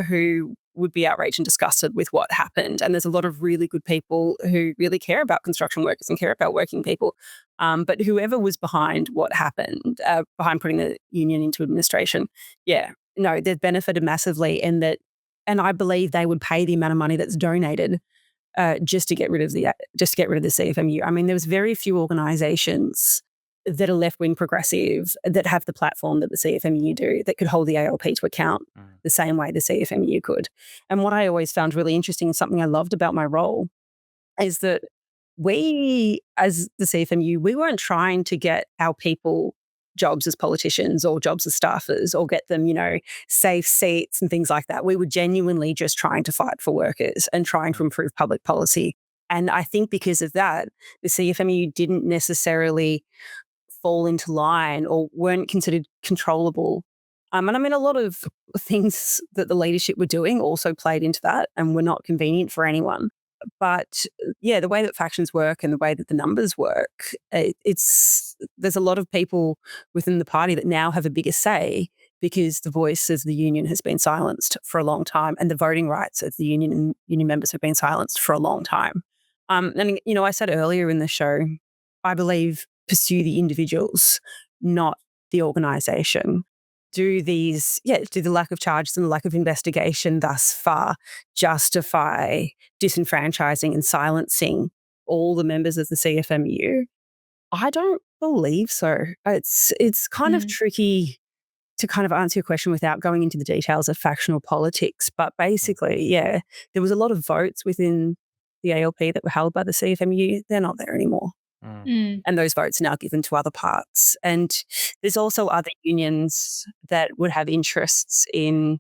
who would be outraged and disgusted with what happened, and there's a lot of really good people who really care about construction workers and care about working people. But whoever was behind what happened, behind putting the union into administration, they've benefited massively, and I believe they would pay the amount of money that's donated just to get rid of the CFMEU. There was very few organisations that are left-wing progressive that have the platform that the CFMEU do that could hold the ALP to account the same way the CFMEU could. And what I always found really interesting and something I loved about my role is that we, as the CFMEU, we weren't trying to get our people jobs as politicians or jobs as staffers or get them, safe seats and things like that. We were genuinely just trying to fight for workers and trying to improve public policy. And I think because of that, the CFMEU didn't necessarily fall into line or weren't considered controllable. And a lot of things that the leadership were doing also played into that and were not convenient for anyone. But the way that factions work and the way that the numbers work, there's a lot of people within the party that now have a bigger say because the voice of the union has been silenced for a long time and the voting rights of the union and union members have been silenced for a long time. I said earlier in the show, I believe pursue the individuals, not the organisation. Do the lack of charges and the lack of investigation thus far justify disenfranchising and silencing all the members of the CFMEU? I don't believe so. It's kind of tricky to kind of answer your question without going into the details of factional politics. But basically, there was a lot of votes within the ALP that were held by the CFMEU. They're not there anymore. And those votes are now given to other parts. And there's also other unions that would have interests in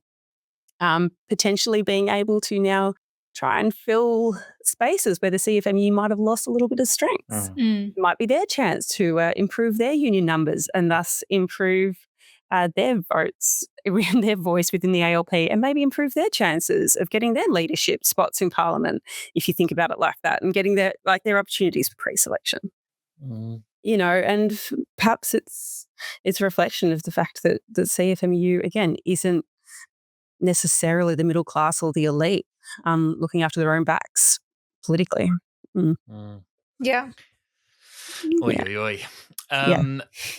potentially being able to now try and fill spaces where the CFMEU might have lost a little bit of strength. It might be their chance to improve their union numbers and thus improve their votes, their voice within the ALP, and maybe improve their chances of getting their leadership spots in Parliament, if you think about it like that, and getting their opportunities for pre-selection. And perhaps it's a reflection of the fact that the CFMEU, again, isn't necessarily the middle class or the elite looking after their own backs politically. Yeah. Oy, oy, oy.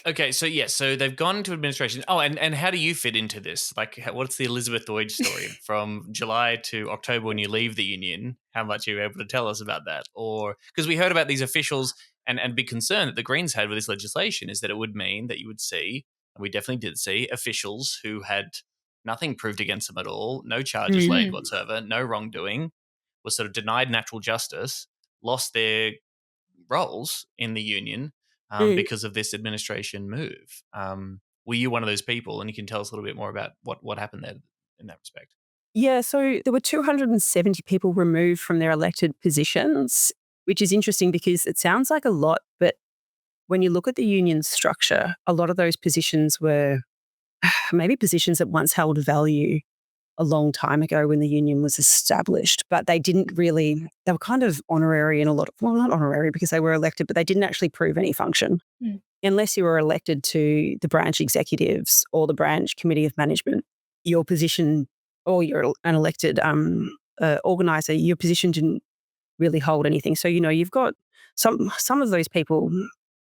Okay, so they've gone into administration. Oh, and how do you fit into this? Like, what's the Elizabeth Doidge story from July to October when you leave the union? How much are you able to tell us about that? Or because we heard about these officials and big concern that the Greens had with this legislation is that it would mean that you would see, and we definitely did see, officials who had nothing proved against them at all, no charges laid whatsoever, no wrongdoing, was sort of denied natural justice, lost their roles in the union because of this administration move. Were you one of those people? And you can tell us a little bit more about what happened there in that respect. Yeah, so there were 270 people removed from their elected positions, which is interesting because it sounds like a lot, but when you look at the union structure, a lot of those positions were maybe positions that once held value a long time ago when the union was established, but they didn't really, they were kind of honorary in a lot of, well, not honorary because they were elected, but they didn't actually prove any function. Unless you were elected to the branch executives or the branch committee of management, your position, or you're an elected organizer, your position didn't really hold anything. So, you've got some of those people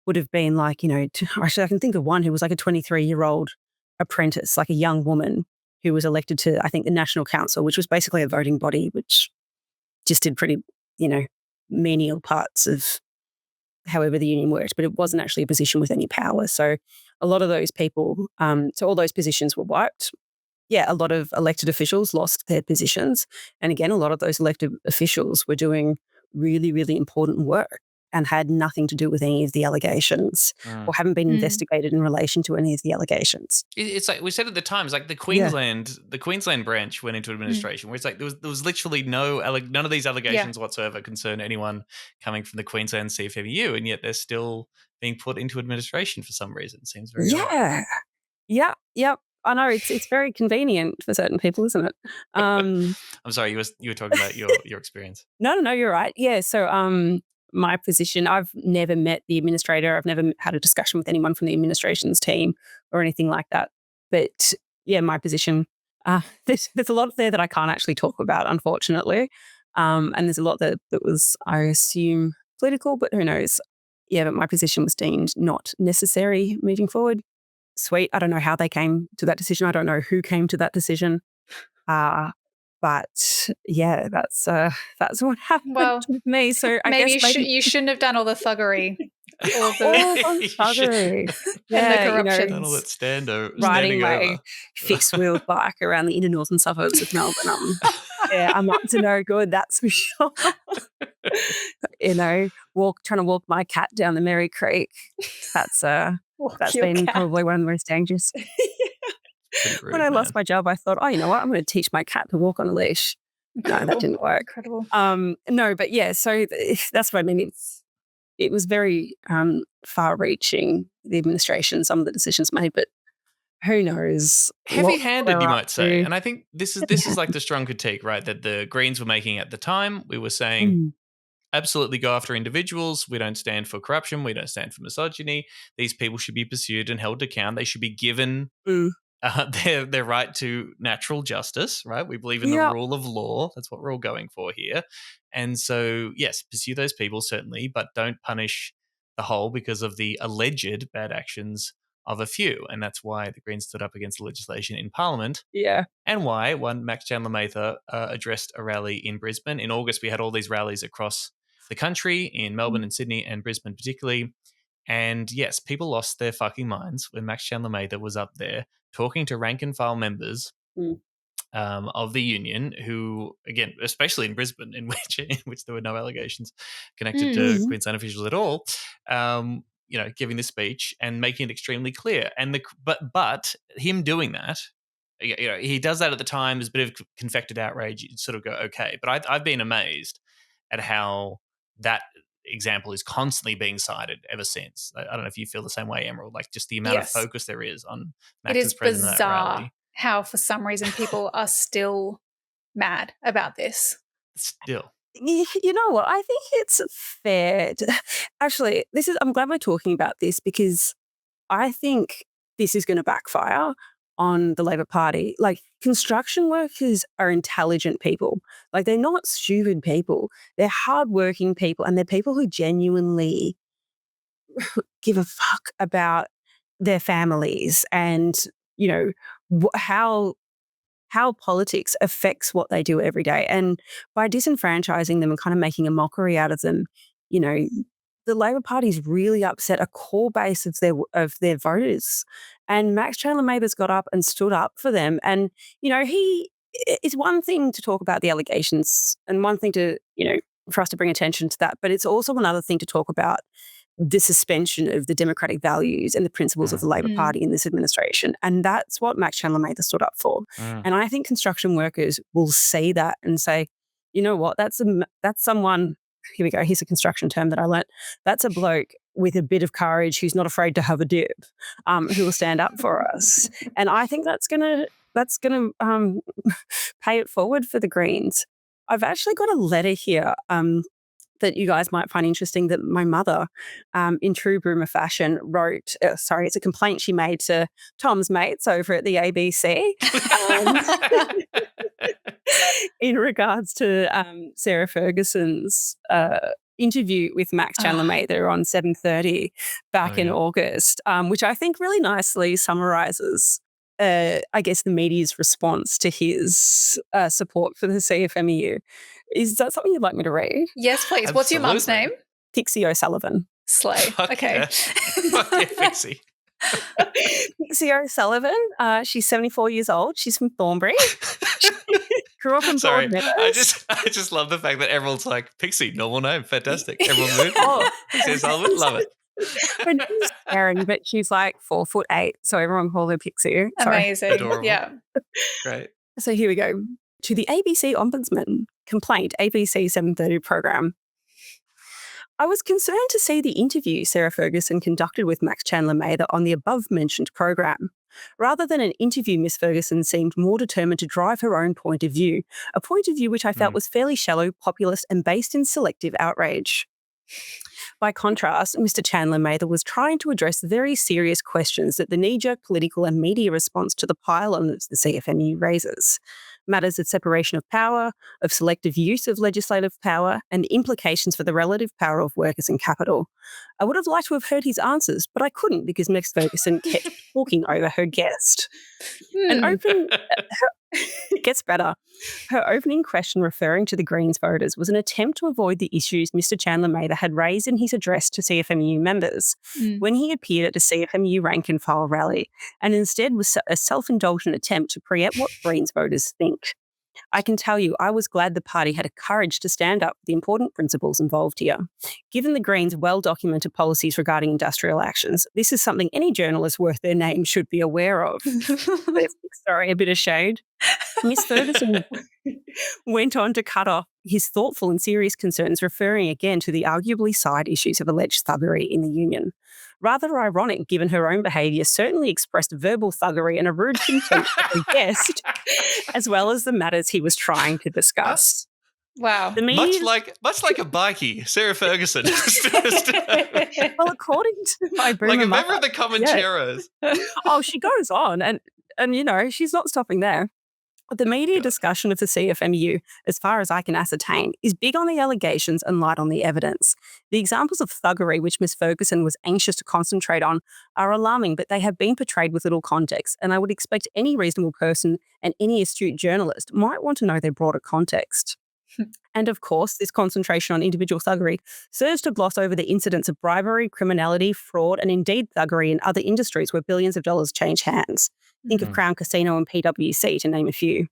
would have been like, actually I can think of one who was like a 23-year-old apprentice, like a young woman who was elected to, I think, the National Council, which was basically a voting body, which just did pretty, menial parts of however the union worked, but it wasn't actually a position with any power. So a lot of those people, so all those positions were wiped. Yeah, a lot of elected officials lost their positions. And again, a lot of those elected officials were doing really, really important work and had nothing to do with any of the allegations or haven't been investigated in relation to any of the allegations. It's like we said at the time, it's like the Queensland branch went into administration where it's like there was literally none of these allegations whatsoever concern anyone coming from the Queensland CFMEU, and yet they're still being put into administration for some reason. It seems very odd. Yep. I know it's very convenient for certain people, isn't it? I'm sorry, you were talking about your experience. No, you're right. Yeah, so my position, I've never met the administrator. I've never had a discussion with anyone from the administration's team or anything like that. But yeah, my position, there's a lot there that I can't actually talk about, unfortunately. And there's a lot that was, I assume, political, but who knows? Yeah, but my position was deemed not necessary moving forward. Sweet. I don't know how they came to that decision. I don't know who came to that decision. But yeah, that's what happened with me. So I guess you shouldn't have done all the thuggery, all the thuggery, and the corruption. Done all that riding my fixed-wheel bike around the inner northern suburbs of Melbourne. I'm up to no good, that's for sure. Trying to walk my cat down the Merry Creek. That's been probably one of the most dangerous. Rude, when I lost my job, I thought, oh, you know what? I'm going to teach my cat to walk on a leash. No, that didn't work. Incredible. No, but yeah, so that's what I mean. It was very far-reaching, the administration, some of the decisions made, but who knows? Heavy-handed, you might say. And I think this is like the strong critique, right, that the Greens were making at the time. We were saying, absolutely go after individuals. We don't stand for corruption. We don't stand for misogyny. These people should be pursued and held to account. They should be given their right to natural justice, right? We believe in the rule of law. That's what we're all going for here. And so, yes, pursue those people, certainly, but don't punish the whole because of the alleged bad actions of a few. And that's why the Greens stood up against the legislation in Parliament. Yeah. And why one Max Chandler-Mather addressed a rally in Brisbane. In August, we had all these rallies across the country, in Melbourne and Sydney and Brisbane particularly. And yes, people lost their fucking minds when Max Chandler-Mather was up there talking to rank and file members of the union who, again, especially in Brisbane, in which there were no allegations connected to Queensland officials at all, giving this speech and making it extremely clear. And but him doing that, he does that at the time. There's a bit of confected outrage. You sort of go, okay. But I've been amazed at how that example is constantly being cited ever since. I don't know if you feel the same way, Emerald, like just the amount of focus there is on Max's presence at that rally. How for some reason people are still mad about this. Still. You know what? I think it's fair. Actually, I'm glad we're talking about this because I think this is going to backfire on the Labor Party. Like, construction workers are intelligent people. Like, they're not stupid people. They're hardworking people, and they're people who genuinely give a fuck about their families and, how politics affects what they do every day. And by disenfranchising them and kind of making a mockery out of them, the Labor Party's really upset a core base of their voters. And Max Chandler-Mather's got up and stood up for them. And, it's one thing to talk about the allegations and one thing to, for us to bring attention to that. But it's also another thing to talk about the suspension of the democratic values and the principles of the Labor Party in this administration. And that's what Max Chandler-Mather stood up for. And I think construction workers will see that and say, you know what, that's someone, here we go, here's a construction term that I learnt. That's a bloke with a bit of courage, who's not afraid to have a dip, who will stand up for us. And I think that's gonna pay it forward for the Greens. I've actually got a letter here that you guys might find interesting that my mother, in true Boomer fashion, wrote. It's a complaint she made to Tom's mates over at the ABC in regards to Sarah Ferguson's interview with Max Chandler-Mather on 7:30 back in August, which I think really nicely summarises I guess the media's response to his support for the CFMEU. Is that something you'd like me to read? Yes, please. Absolutely. What's your mum's name? Pixie O'Sullivan. Slay. Okay. Yeah. Fuck yeah, Pixie. Pixie O'Sullivan. She's 74 years old. She's from Thornbury. Grew up in Sorry, Broadmeadows. I just love the fact that everyone's like, Pixie, normal name, fantastic. Everyone moved. Oh, Pixie O'Sullivan, love it. Her name's Karen, but she's like 4'8", so everyone calls her Pixie. Sorry. Amazing. Adorable. Yeah. Great. So here we go. To the ABC Ombudsman, complaint, ABC 7:30 program. I was concerned to see the interview Sarah Ferguson conducted with Max Chandler-Mather on the above-mentioned program. Rather than an interview, Miss Ferguson seemed more determined to drive her own point of view, a point of view which I felt was fairly shallow, populist and based in selective outrage. By contrast, Mr. Chandler-Mather was trying to address very serious questions that the knee-jerk political and media response to the pile-on of the CFMEU raises. Matters of separation of power, of selective use of legislative power, and the implications for the relative power of workers and capital. I would have liked to have heard his answers, but I couldn't because Ms. Ferguson kept talking over her guest. It gets better. Her opening question referring to the Greens voters was an attempt to avoid the issues Mr. Chandler-Mather had raised in his address to CFMEU members when he appeared at a CFMEU rank-and-file rally, and instead was a self-indulgent attempt to preempt what Greens voters think. I can tell you, I was glad the party had a courage to stand up for the important principles involved here. Given the Greens' well-documented policies regarding industrial actions, this is something any journalist worth their name should be aware of. Sorry, a bit of shade. Miss Ferguson went on to cut off his thoughtful and serious concerns, referring again to the arguably side issues of alleged thuggery in the union. Rather ironic, given her own behaviour certainly expressed verbal thuggery and a rude contempt for the guest, as well as the matters he was trying to discuss. Wow. The media, Much like a bikie, Sarah Ferguson. well, according to my boomer like a mother, member of the Comancheros. Yeah. Oh, she goes on, and you know, she's not stopping there. The media discussion of the CFMEU, as far as I can ascertain, is big on the allegations and light on the evidence. The examples of thuggery which Miss Ferguson was anxious to concentrate on are alarming, but they have been portrayed with little context, and I would expect any reasonable person and any astute journalist might want to know their broader context. And of course, this concentration on individual thuggery serves to gloss over the incidents of bribery, criminality, fraud, and indeed thuggery in other industries where billions of dollars change hands. Think of Crown Casino and PwC, to name a few.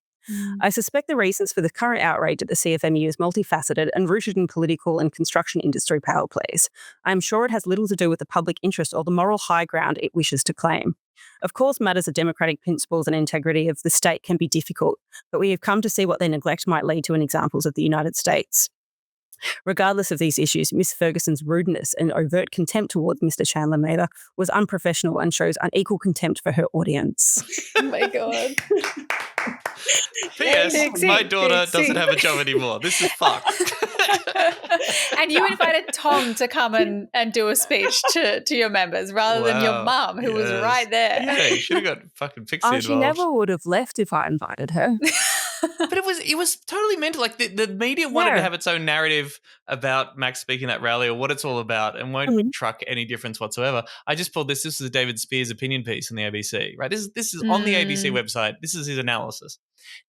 I suspect the reasons for the current outrage at the CFMEU is multifaceted and rooted in political and construction industry power plays. I am sure it has little to do with the public interest or the moral high ground it wishes to claim. Of course, matters of democratic principles and integrity of the state can be difficult, but we have come to see what their neglect might lead to in examples of the United States. Regardless of these issues, Miss Ferguson's rudeness and overt contempt towards Mr. Chandler-Mather was unprofessional and shows unequal contempt for her audience. Oh my God. P.S. My daughter doesn't have a job anymore. This is fucked. And you invited Tom to come and do a speech to your members rather than your mum, who was right there. Yeah, you should have got fucking Pixie involved. She never would have left if I invited her. But it was totally mental. Like the media wanted to have its own narrative about Max speaking at rally or what it's all about, and won't truck any difference whatsoever. I just pulled this. This is a David Speers opinion piece on the ABC. Right. This is on the ABC website. This is his analysis.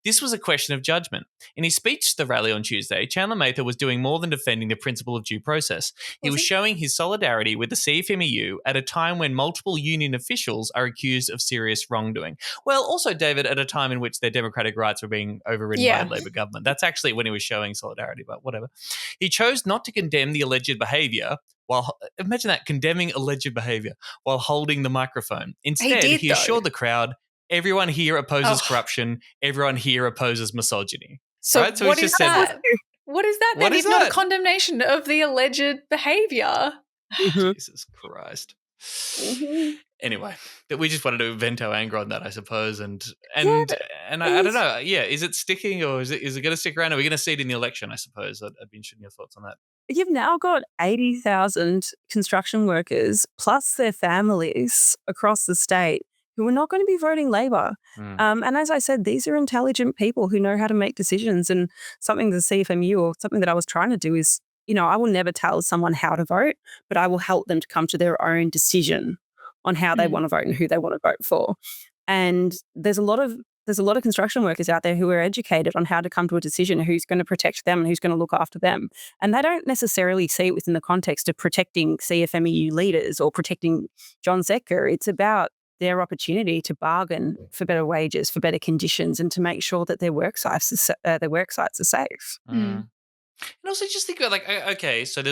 This was a question of judgment. In his speech to the rally on Tuesday, Chandler-Mather was doing more than defending the principle of due process. He was showing his solidarity with the CFMEU at a time when multiple union officials are accused of serious wrongdoing. Well, also, David, at a time in which their democratic rights were being overridden by a Labor government. That's actually when he was showing solidarity, but whatever. He chose not to condemn the alleged behaviour imagine that, condemning alleged behaviour while holding the microphone. Instead, he assured the crowd, everyone here opposes corruption. Everyone here opposes misogyny. So, right? what is that? What is that then? It's not a condemnation of the alleged behaviour. Mhm. Jesus Christ. Mhm. Anyway, but we just wanted to vent our anger on that, I suppose, and Yeah, I don't know. Yeah, is it sticking or is it going to stick around? Are we going to see it in the election? I suppose I'd be interested in your thoughts on that. you've now got 80,000 construction workers plus their families across the state who are not going to be voting Labor. And as I said, these are intelligent people who know how to make decisions. And something the CFMU or something that I was trying to do is, I will never tell someone how to vote, but I will help them to come to their own decision on how they want to vote and who they want to vote for. And there's a lot of construction workers out there who are educated on how to come to a decision, who's going to protect them and who's going to look after them. And they don't necessarily see it within the context of protecting CFMEU leaders or protecting John Zetka. It's about their opportunity to bargain for better wages, for better conditions, and to make sure that their work sites are safe. And also just think about okay, so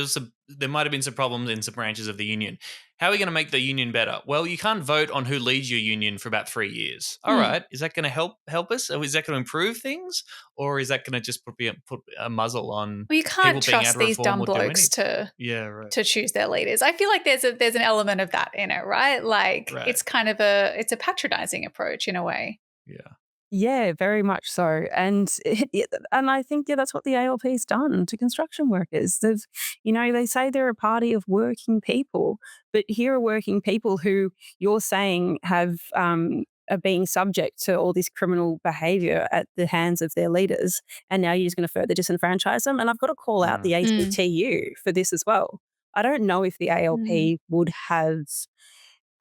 there might have been some problems in some branches of the union. How are we going to make the union better? Well, you can't vote on who leads your union for about 3 years. All right, is that going to help us? Or is that going to improve things? Or is that going to just put a muzzle on Well, you can't people being trust able to these reform dumb or do blokes anything? to choose their leaders. I feel like there's an element of that in it, right? Like it's kind of a patronizing approach in a way. Yeah. Yeah, very much so. And I think that's what the ALP's done to construction workers. They say they're a party of working people, but here are working people who you're saying are being subject to all this criminal behaviour at the hands of their leaders, and now you're just going to further disenfranchise them. And I've got to call out the ACTU for this as well. I don't know if the ALP would have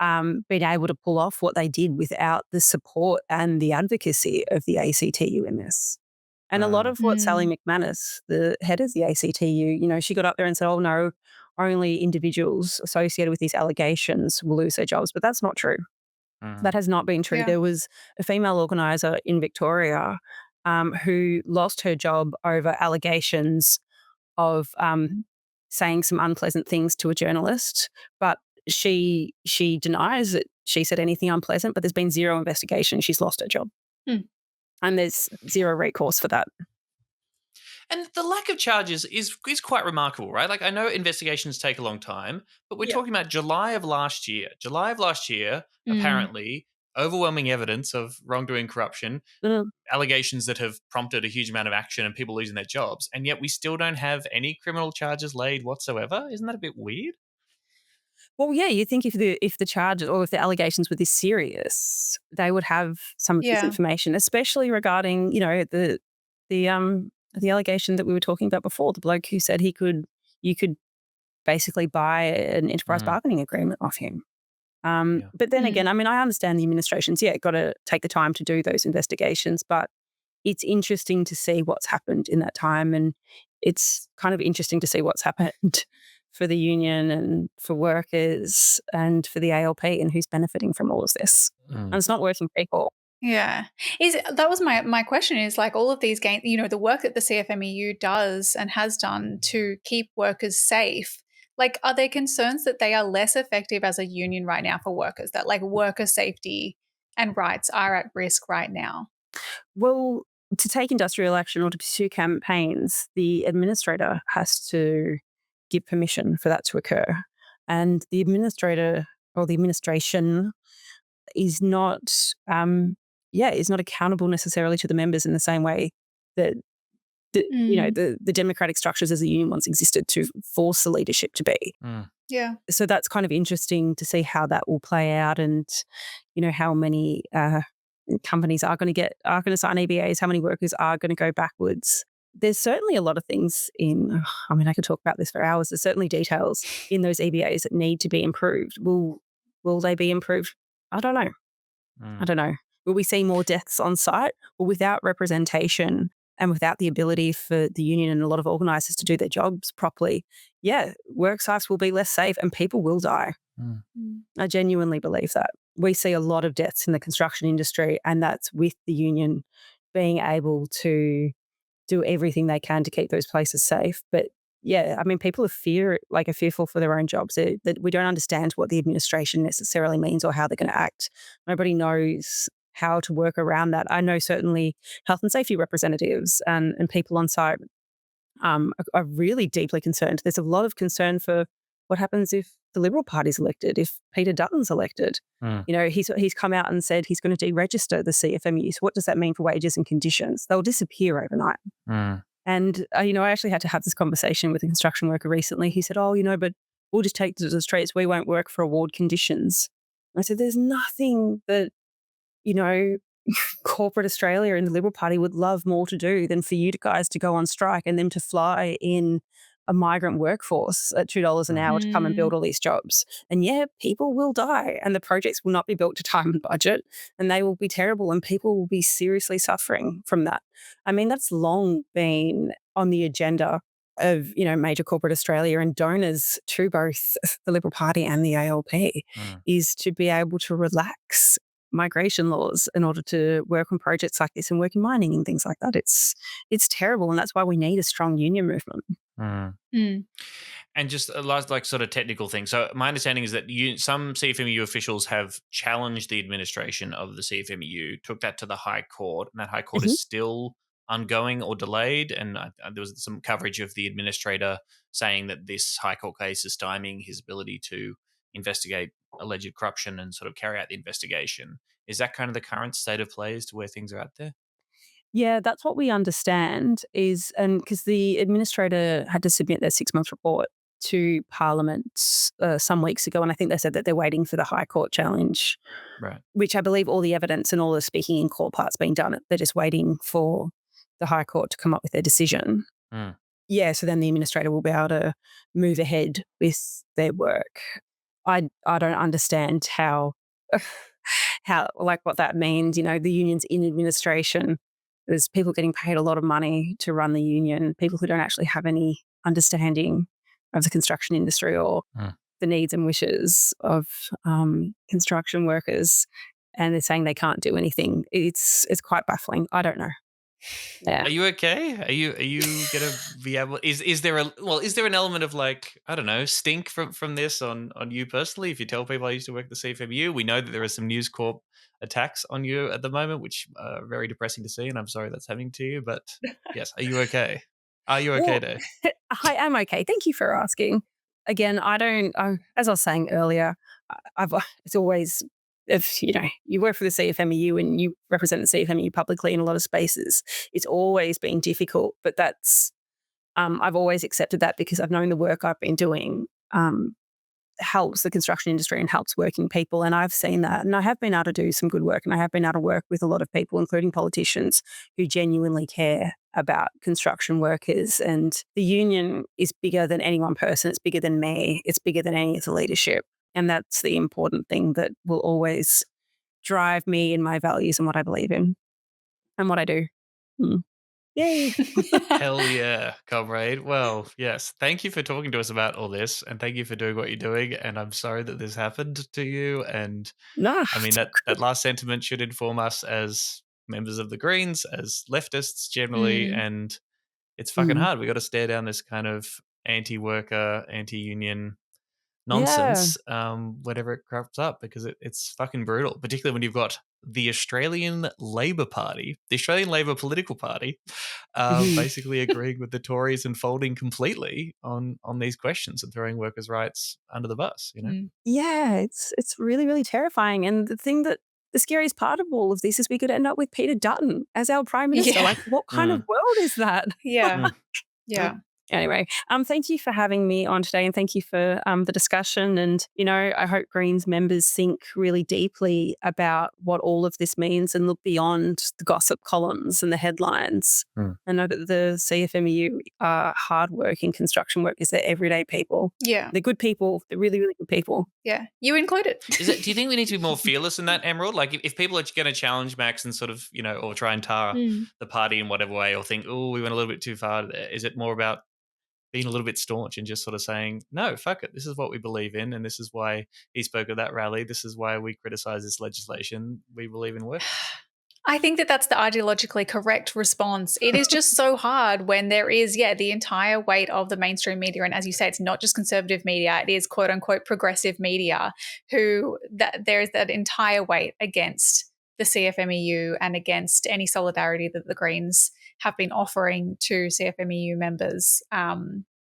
been able to pull off what they did without the support and the advocacy of the ACTU in this. And a lot of what Sally McManus, the head of the ACTU, she got up there and said, oh, no, only individuals associated with these allegations will lose their jobs. But that's not true. That has not been true. Yeah. There was a female organiser in Victoria who lost her job over allegations of saying some unpleasant things to a journalist, but she denies that she said anything unpleasant, but there's been zero investigation. She's lost her job. And there's zero recourse for that. And the lack of charges is quite remarkable, right? Like, I know investigations take a long time, but we're talking about July of last year. Apparently, overwhelming evidence of wrongdoing, corruption, allegations that have prompted a huge amount of action and people losing their jobs, and yet we still don't have any criminal charges laid whatsoever. Isn't that a bit weird? Well, yeah, you think if the charges or if the allegations were this serious, they would have some of this information, especially regarding, the allegation that we were talking about before, the bloke who said you could basically buy an enterprise bargaining agreement off him. But then again, I understand the administration's got to take the time to do those investigations, but it's interesting to see what's happened in that time, and it's kind of interesting to see what's happened for the union and for workers and for the ALP and who's benefiting from all of this. And it's not working people. Yeah. That was my question is like all of these gains, the work that the CFMEU does and has done to keep workers safe. Like, are there concerns that they are less effective as a union right now for workers, that like worker safety and rights are at risk right now? Well, to take industrial action or to pursue campaigns, the administrator has to give permission for that to occur. And the administrator or the administration is not accountable necessarily to the members in the same way that the democratic structures as a union once existed to force the leadership to be. Yeah. So that's kind of interesting to see how that will play out, and how many companies are going to sign EBAs, how many workers are going to go backwards. There's certainly a lot of things I could talk about this for hours. There's certainly details in those EBAs that need to be improved. Will they be improved? I don't know. I don't know. Will we see more deaths on site? Well, without representation and without the ability for the union and a lot of organisers to do their jobs properly, work sites will be less safe and people will die. I genuinely believe that. We see a lot of deaths in the construction industry, and that's with the union being able to do everything they can to keep those places safe. But people are fearful for their own jobs. That we don't understand what the administration necessarily means or how they're going to act. Nobody knows how to work around that. I know certainly health and safety representatives and people on site are really deeply concerned. There's a lot of concern for what happens if the Liberal Party's elected, if Peter Dutton's elected? You know, he's come out and said he's going to deregister the CFMEU. So what does that mean for wages and conditions? They'll disappear overnight. And, you know, I actually had to have this conversation with a construction worker recently. He said, oh, you know, but we'll just take to the streets. We won't work for award conditions. I said, there's nothing that, you know, corporate Australia and the Liberal Party would love more to do than for you guys to go on strike and them to fly in a migrant workforce at $2 an hour to come and build all these jobs. And yeah, people will die and the projects will not be built to time and budget and they will be terrible and people will be seriously suffering from that. I mean, that's long been on the agenda of, you know, major corporate Australia and donors to both the Liberal Party and the ALP is to be able to relax migration laws in order to work on projects like this and work in mining and things like that. It's terrible, and that's why we need a strong union movement. And just a last, like, sort of technical thing. So my understanding is that some CFMEU officials have challenged the administration of the CFMEU, took that to the High Court, and that High Court is still ongoing or delayed. And there was some coverage of the administrator saying that this High Court case is stymieing his ability to investigate alleged corruption and sort of carry out the investigation. Is that kind of the current state of play as to where things are out there? Yeah, that's what we understand is, and because the administrator had to submit their 6-month report to Parliament some weeks ago, and I think they said that they're waiting for the High Court challenge, Right. which I believe all the evidence and all the speaking in court part's been done. They're just waiting for the High Court to come up with their decision. Yeah, so then the administrator will be able to move ahead with their work. I don't understand how like what that means. You know, the union's in administration. There's people getting paid a lot of money to run the union, people who don't actually have any understanding of the construction industry or the needs and wishes of construction workers, and they're saying they can't do anything. It's quite baffling. I don't know. Yeah. Are you okay? Are you gonna be able? Is there an element of, like, I don't know, stink from this on you personally? If you tell people I used to work at the CFMU, we know that there are some News Corp attacks on you at the moment, which are very depressing to see, and I'm sorry that's happening to you. But yes, are you okay? Are you okay, Dave? I am okay. Thank you for asking. Again, as I was saying earlier, it's always, if you know you work for the CFMEU and you represent the CFMEU publicly in a lot of spaces, it's always been difficult. But that's I've always accepted that because I've known the work I've been doing helps the construction industry and helps working people, and I've seen that, and I have been able to do some good work, and I have been able to work with a lot of people, including politicians, who genuinely care about construction workers. And the union is bigger than any one person. It's bigger than me. It's bigger than any of the leadership. And that's the important thing that will always drive me in my values and what I believe in and what I do. Yay. Hell yeah, comrade. Well, yes. Thank you for talking to us about all this, and thank you for doing what you're doing. And I'm sorry that this happened to you. And No. I mean, that last sentiment should inform us as members of the Greens, as leftists generally, and it's fucking hard. We got to stare down this kind of anti-worker, anti-union nonsense whenever it crops up, because it's fucking brutal, particularly when you've got the Australian Labor Party, the Australian Labor political party, basically agreeing with the Tories and folding completely on these questions and throwing workers' rights under the bus, you know? Yeah, it's really, really terrifying. And the scariest part of all of this is we could end up with Peter Dutton as our Prime Minister. Yeah. Like, what kind of world is that? Yeah. Yeah. Anyway, thank you for having me on today, and thank you for the discussion. And, you know, I hope Greens members think really deeply about what all of this means and look beyond the gossip columns and the headlines. I know that the CFMEU are hardworking construction workers. They're everyday people. Yeah. They're good people. They're really, really good people. Yeah. You included. Do you think we need to be more fearless in that, Emerald? Like, if people are going to challenge Max and sort of, you know, or try and tar the party in whatever way, or think, oh, we went a little bit too far, is it more about being a little bit staunch and just sort of saying, no, fuck it, this is what we believe in, and this is why he spoke at that rally, this is why we criticize this legislation, we believe in work? I think that that's the ideologically correct response. It is just so hard when there is, the entire weight of the mainstream media. And as you say, it's not just conservative media, it is quote unquote progressive media there is that entire weight against the CFMEU and against any solidarity that the Greens have been offering to CFMEU members.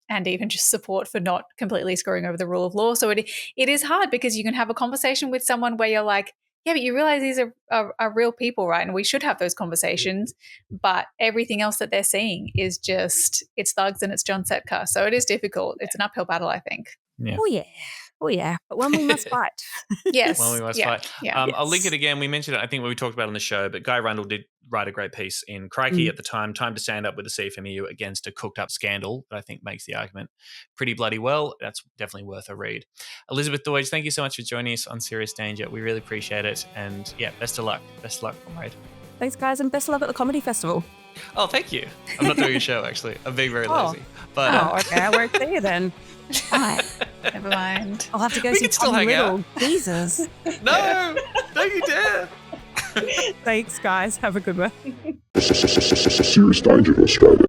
and even just support for not completely screwing over the rule of law. So it is hard because you can have a conversation with someone where you're like, yeah, but you realize these are real people, right? And we should have those conversations. But everything else that they're seeing is just, it's thugs and it's John Setka. So it is difficult. It's an uphill battle, I think. Yeah. Oh, yeah. But when we must fight. Yes. When we must fight. Yeah. I'll link it again. We mentioned it, I think, when we talked about it on the show, but Guy Rundle did write a great piece in Crikey at the time to stand up with the CFMEU against a cooked up scandal that I think makes the argument pretty bloody well. That's definitely worth a read. Elizabeth Doidge, thank you so much for joining us on Serious Danger. We really appreciate it. And yeah, best of luck. Best of luck, comrade. Thanks, guys, and best of luck at the comedy festival. Oh, thank you. I'm not doing a show, actually. I'm being very lazy. But okay. I won't see you then. Bye. Never mind. I'll have to go We see can still Tom hang Riddle. out. Jesus. no, don't you dare. Thanks, guys. Have a good one. Serious Danger Australia.